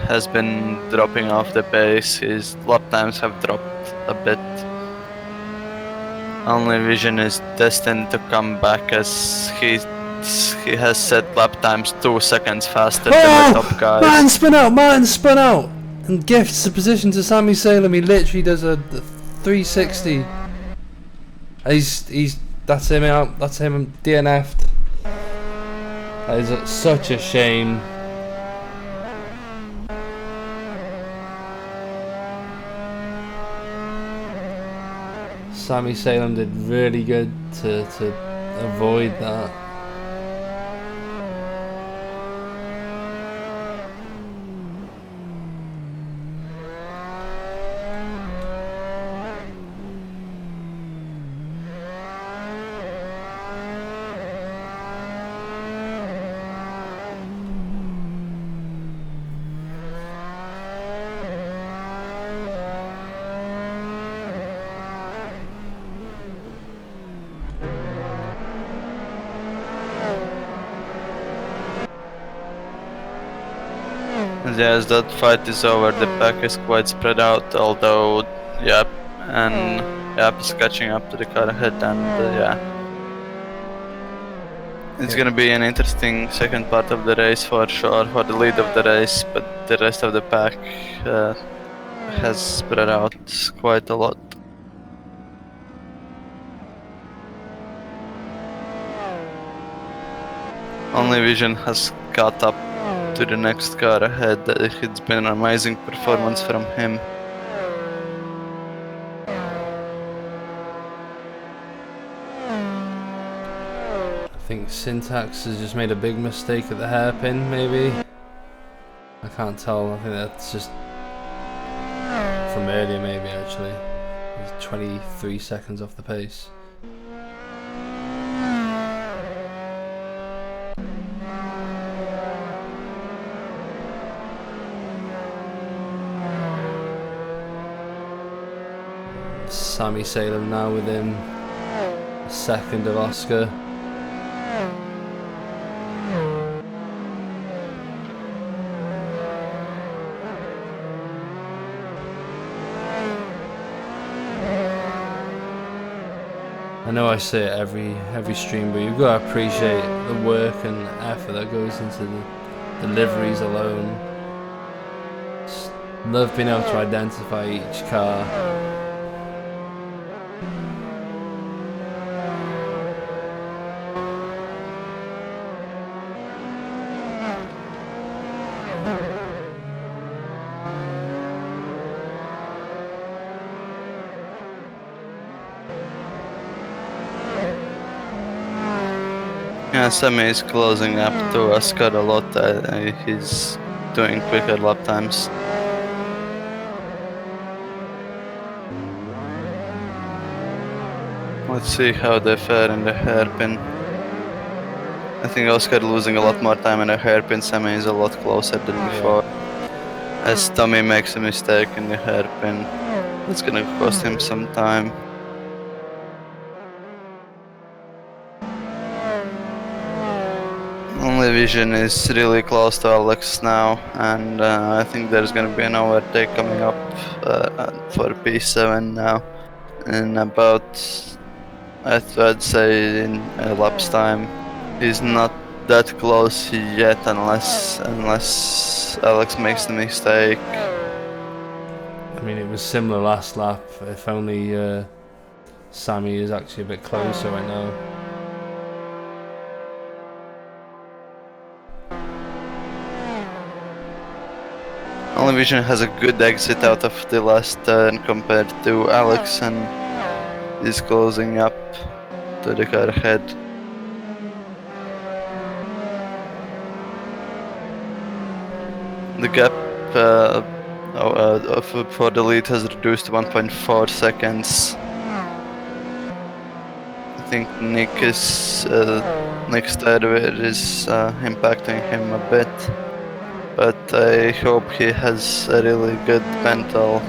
has been dropping off the pace, his lap times have dropped a bit. Only Vision is destined to come back as he has set lap times 2 seconds faster than the top guys. Martin spun out and gifts the position to Sammy Salem. He literally does a 360. That's him out, that's him DNF'd. That is such a shame. Sammy Salem did really good to avoid that. Yes, that fight is over, the pack is quite spread out, although Yap is catching up to the car ahead, and yeah. It's gonna be an interesting second part of the race for sure, for the lead of the race, but the rest of the pack has spread out quite a lot. Only Vision has caught up to the next car ahead. It's been an amazing performance from him. think Syntax has just made a big mistake at the hairpin, maybe. I can't tell. I think that's just from earlier, maybe actually. He's 23 seconds off the pace. Sammy Salem now within a second of Oscar. I know I say it every stream, but you've got to appreciate the work and effort that goes into the deliveries alone. Just love being able to identify each car. Yeah, Sammy is closing up to Oscar a lot. He's doing quicker lap times. Let's see how they fare in the hairpin. I think Oscar losing a lot more time in the hairpin. Sammy is a lot closer than before. As Tommy makes a mistake in the hairpin, it's gonna cost him some time. Only Vision is really close to Alex now, and I think there's gonna be an overtake coming up for P7 now in about, I'd say, in a lap's time. He's not that close yet unless Alex makes the mistake. I mean, it was similar last lap. If only Sammy is actually a bit closer right now. Only Vision has a good exit out of the last turn compared to Alex, and is closing up to the car ahead. The gap for the lead has reduced to 1.4 seconds. I think Nick's third wheel is impacting him a bit, but I hope he has a really good mental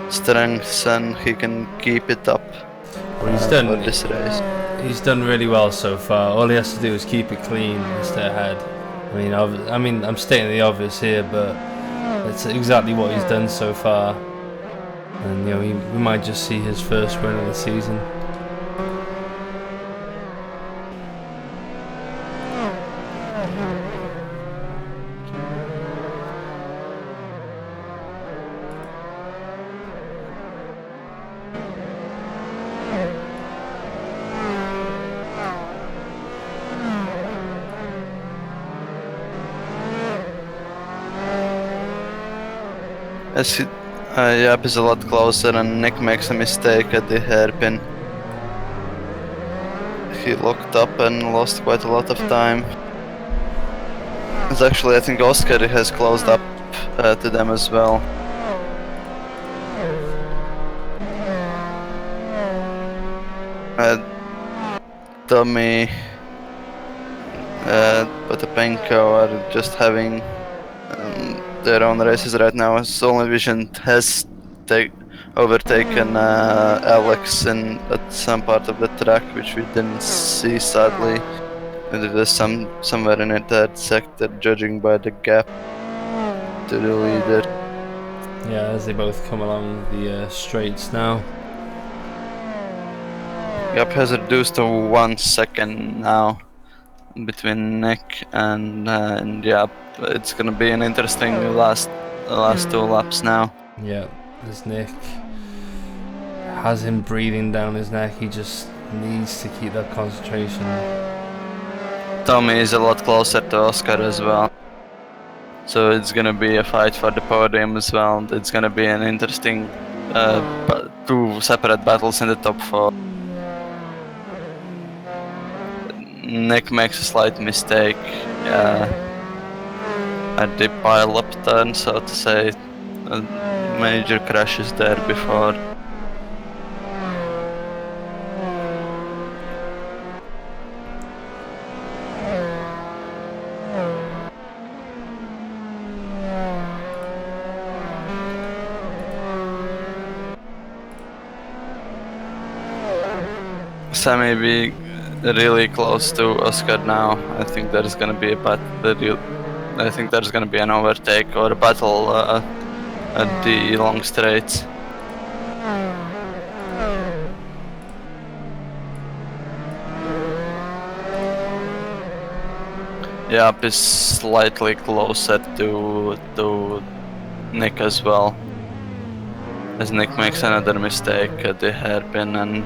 strength and he can keep it up Well, for this race. He's done really well so far. All he has to do is keep it clean and stay ahead. I mean, I'm stating the obvious here, but it's exactly what he's done so far. And you know, we might just see his first win of the season. As Yap is a lot closer and Nick makes a mistake at the hairpin. He locked up and lost quite a lot of time. It's actually, I think Oscar has closed up to them as well. Tommy, Potapenko are just having their own races right now. As Only Vision has overtaken Alex at some part of the track, which we didn't see sadly. And it was somewhere in the third sector, judging by the gap to the leader. Yeah, as they both come along the straights now. Gap has reduced to 1 second now between Nick and Yap. It's gonna be an interesting last 2 laps now. Yeah, there's Nick. Has him breathing down his neck. He just needs to keep that concentration. Tommy is a lot closer to Oscar as well. So it's gonna be a fight for the podium as well. It's gonna be an interesting 2 separate battles in the top 4. Nick makes a slight mistake at the pile-up turn, so to say. Major crashes there before. Sammy be really close to Oscar now. I think there's gonna be I think there's gonna be an overtake or a battle at the long straights. Yap is slightly closer to Nick as well, as Nick makes another mistake at the hairpin, and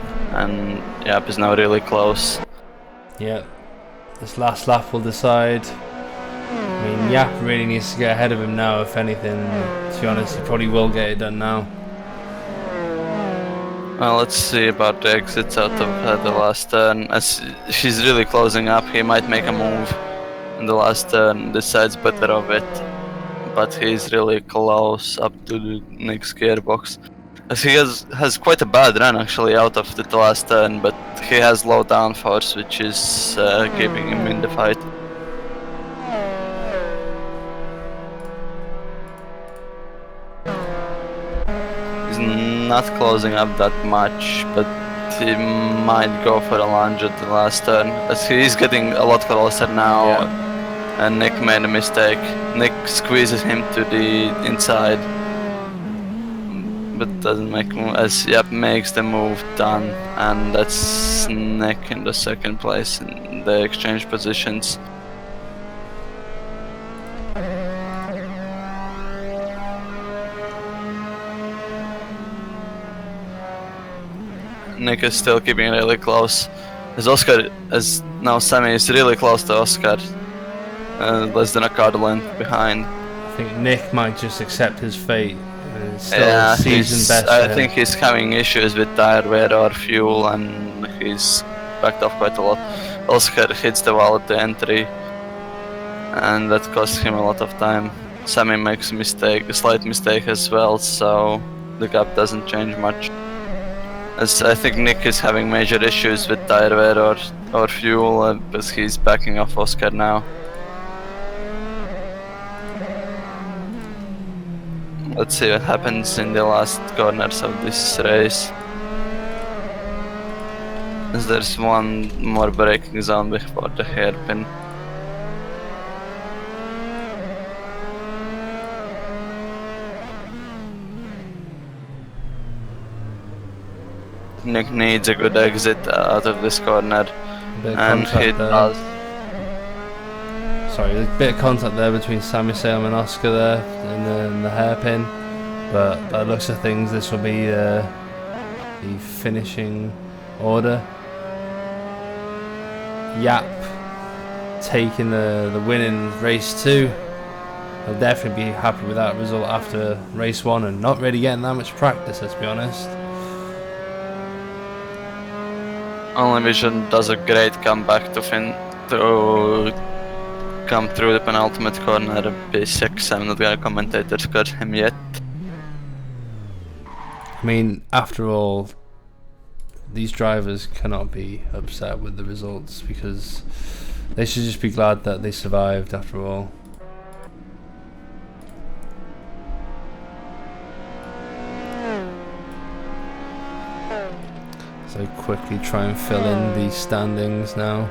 Yap is now really close. Yeah, this last lap will decide. I mean, Yap really needs to get ahead of him now, if anything. To be honest, he probably will get it done now. Well, let's see about the exits out of the last turn. As she's really closing up, he might make a move in the last turn, decides better of it. But he's really close up to Nick's gearbox. As he has quite a bad run actually out of the last turn, but he has low downforce, which is keeping him in the fight. He's not closing up that much, but he might go for a lunge at the last turn, as he's getting a lot closer now. Yeah. And Nick made a mistake. Nick squeezes him to the inside, but doesn't make move, as Yap makes the move done, and that's Nick in the second place, and they exchange positions. Nick is still keeping really close, as now Sammy is really close to Oscar, less than a car length behind. I think Nick might just accept his fate. Still Yeah, season best. I think he's having issues with tire wear or fuel, and he's backed off quite a lot. Oscar hits the wall at the entry, and that costs him a lot of time. Sammy makes a slight mistake as well, so the gap doesn't change much. As I think Nick is having major issues with tire wear or fuel, because he's backing off Oscar now. Let's see what happens in the last corners of this race. As there's one more braking zone before the hairpin. Nick needs a good exit out of this corner, and he does. Sorry, there's a bit of contact there between Sammy Salem and Oscar there in the hairpin, but by the looks of things, this will be the finishing order. Yap taking the win in race 2. He'll definitely be happy with that result after race 1, and not really getting that much practice, let's be honest. Only Vision does a great comeback to come through the penultimate corner of P6. I'm not gonna commentate or score him yet. I mean, after all, these drivers cannot be upset with the results, because they should just be glad that they survived after all. So quickly try and fill in these standings now.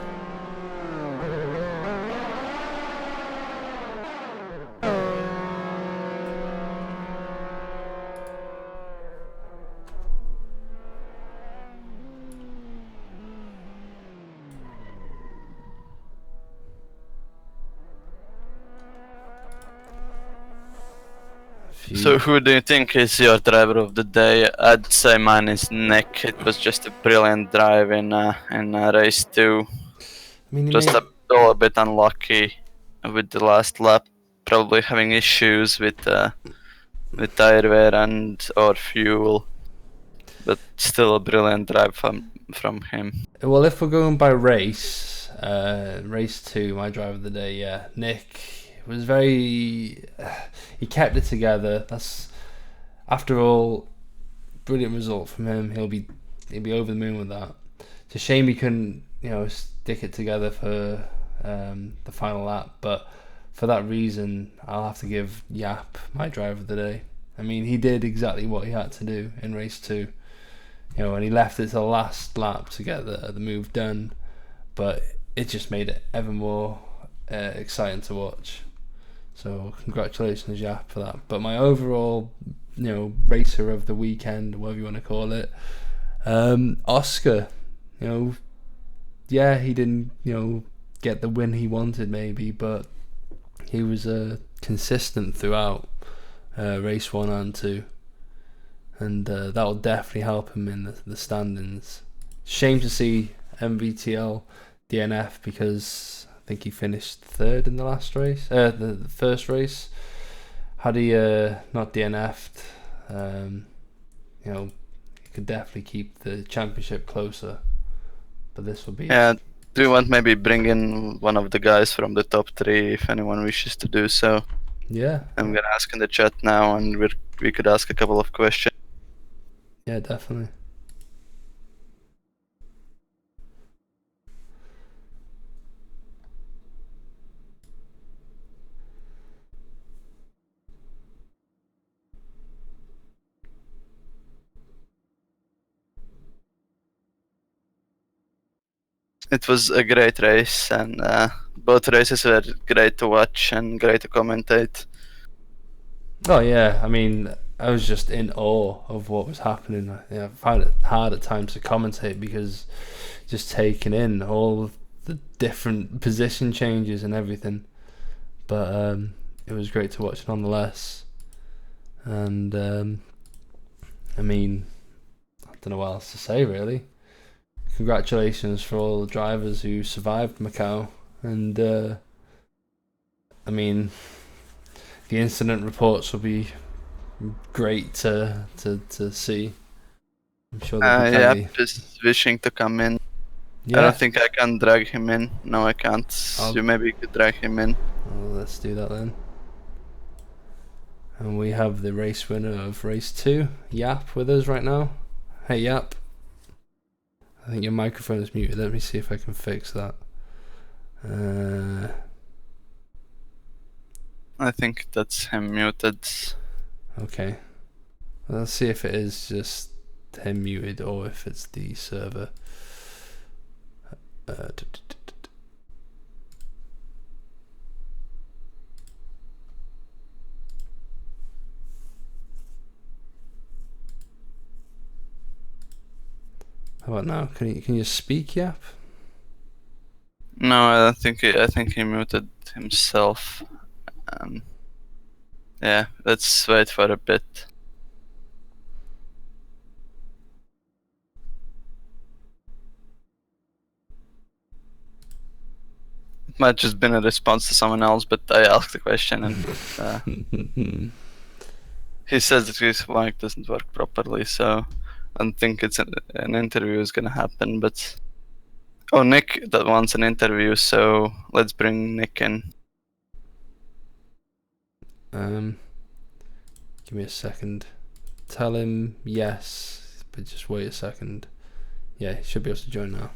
So who do you think is your driver of the day? I'd say mine is Nick. It was just a brilliant drive in race 2. I mean, Just a little bit unlucky with the last lap, probably having issues with tire wear and or fuel, but still a brilliant drive from him. well, if we're going by race, Race 2, my driver of the day. Yeah, Nick was very. He kept it together. That's after all, brilliant result from him. He'll be over the moon with that. It's a shame he couldn't stick it together for the final lap, but for that reason, I'll have to give Yap my driver of the day. I mean, he did exactly what he had to do in race 2. And he left it to the last lap to get the move done, but it just made it ever more exciting to watch. So congratulations, Yap, for that. But my overall, racer of the weekend, whatever you want to call it, Oscar. Yeah, he didn't, get the win he wanted maybe, but he was consistent throughout race 1 and 2. And that will definitely help him in the standings. Shame to see MVTL DNF because I think he finished 3rd in the last race, the first race. Had he not DNF'd, he could definitely keep the championship closer. But this will be. Yeah. Do you want maybe bring in one of the guys from the top 3 if anyone wishes to do so? Yeah. I'm gonna ask in the chat now, and we could ask a couple of questions. Yeah, definitely. It was a great race, and both races were great to watch and great to commentate. Oh yeah, I mean, I was just in awe of what was happening. I found it hard at times to commentate because just taking in all the different position changes and everything. But it was great to watch nonetheless. And I mean, I don't know what else to say really. Congratulations for all the drivers who survived Macau, and I mean, the incident reports will be great to see. I'm sure they'll be Yeah, just wishing to come in. Yeah. I don't think I can drag him in. No, I can't. You maybe could drag him in. Well, let's do that then. And we have the race winner of race 2, Yap, with us right now. Hey Yap. I think your microphone is muted. Let me see if I can fix that. I think that's him muted. Okay. Let's see if it is just him muted or if it's the server. How about now? Can you speak, Yap? No, I don't think. I think he muted himself. Yeah, let's wait for a bit. It might just been a response to someone else, but I asked the question and he says that his mic doesn't work properly, so I don't think it's an interview is gonna happen. But Nick that wants an interview, so let's bring Nick in. Give me a second. Tell him yes, but just wait a second. Yeah, he should be able to join now.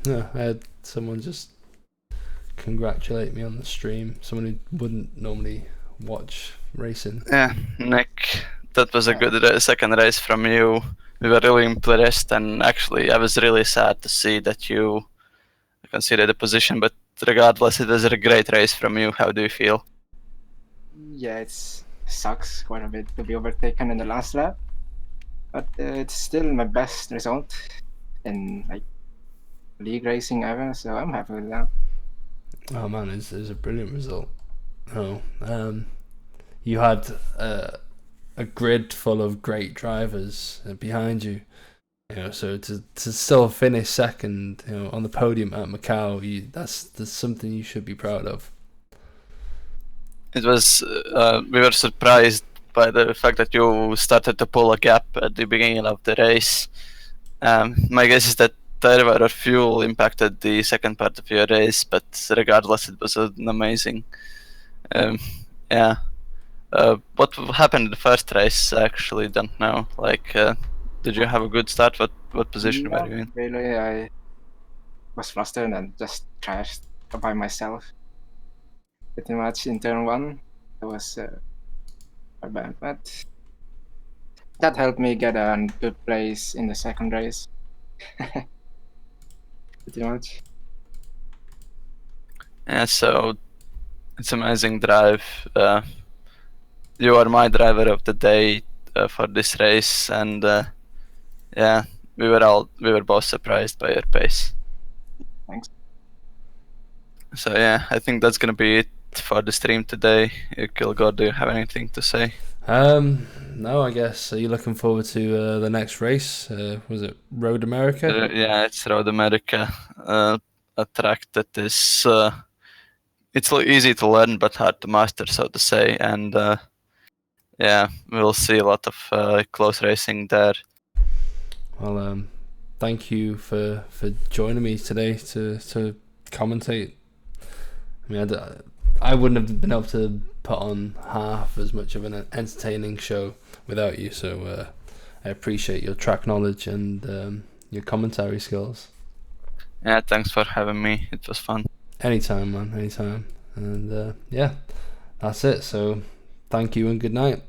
No, I had someone just congratulate me on the stream. Someone who wouldn't normally watch racing. Yeah, Nick, that was a good second race from you. We were really impressed, and actually I was really sad to see that you considered the position, but regardless, it was a great race from you. How do you feel? Yeah, it sucks quite a bit to be overtaken in the last lap, but it's still my best result in league racing ever, so I'm happy with that. Oh man, it's a brilliant result. You had a grid full of great drivers behind you. So to still finish second, on the podium at Macau, that's something you should be proud of. It was. We were surprised by the fact that you started to pull a gap at the beginning of the race. My guess is that tire wear or fuel impacted the second part of your race, but regardless, it was an amazing. Yeah. What happened in the first race? I actually don't know. Like, did you have a good start? What position were you in? Really, I was flustered and just crashed by myself. Pretty much in turn 1. It was quite bad, but that helped me get a good place in the second race. Pretty much. Yeah, so it's amazing drive. You are my driver of the day for this race, and yeah, we were both surprised by your pace. Thanks. So yeah, I think that's gonna be it for the stream today. Kilgore, do you have anything to say? No, I guess. Are you looking forward to the next race? Was it Road America? Yeah, it's Road America, a track that is it's easy to learn but hard to master, so to say, and yeah, we'll see a lot of close racing there. Well, thank you for joining me today to commentate. I mean, I wouldn't have been able to put on half as much of an entertaining show without you, so I appreciate your track knowledge and your commentary skills. Yeah, thanks for having me. It was fun. Anytime, man, anytime. And yeah, that's it. So thank you and good night.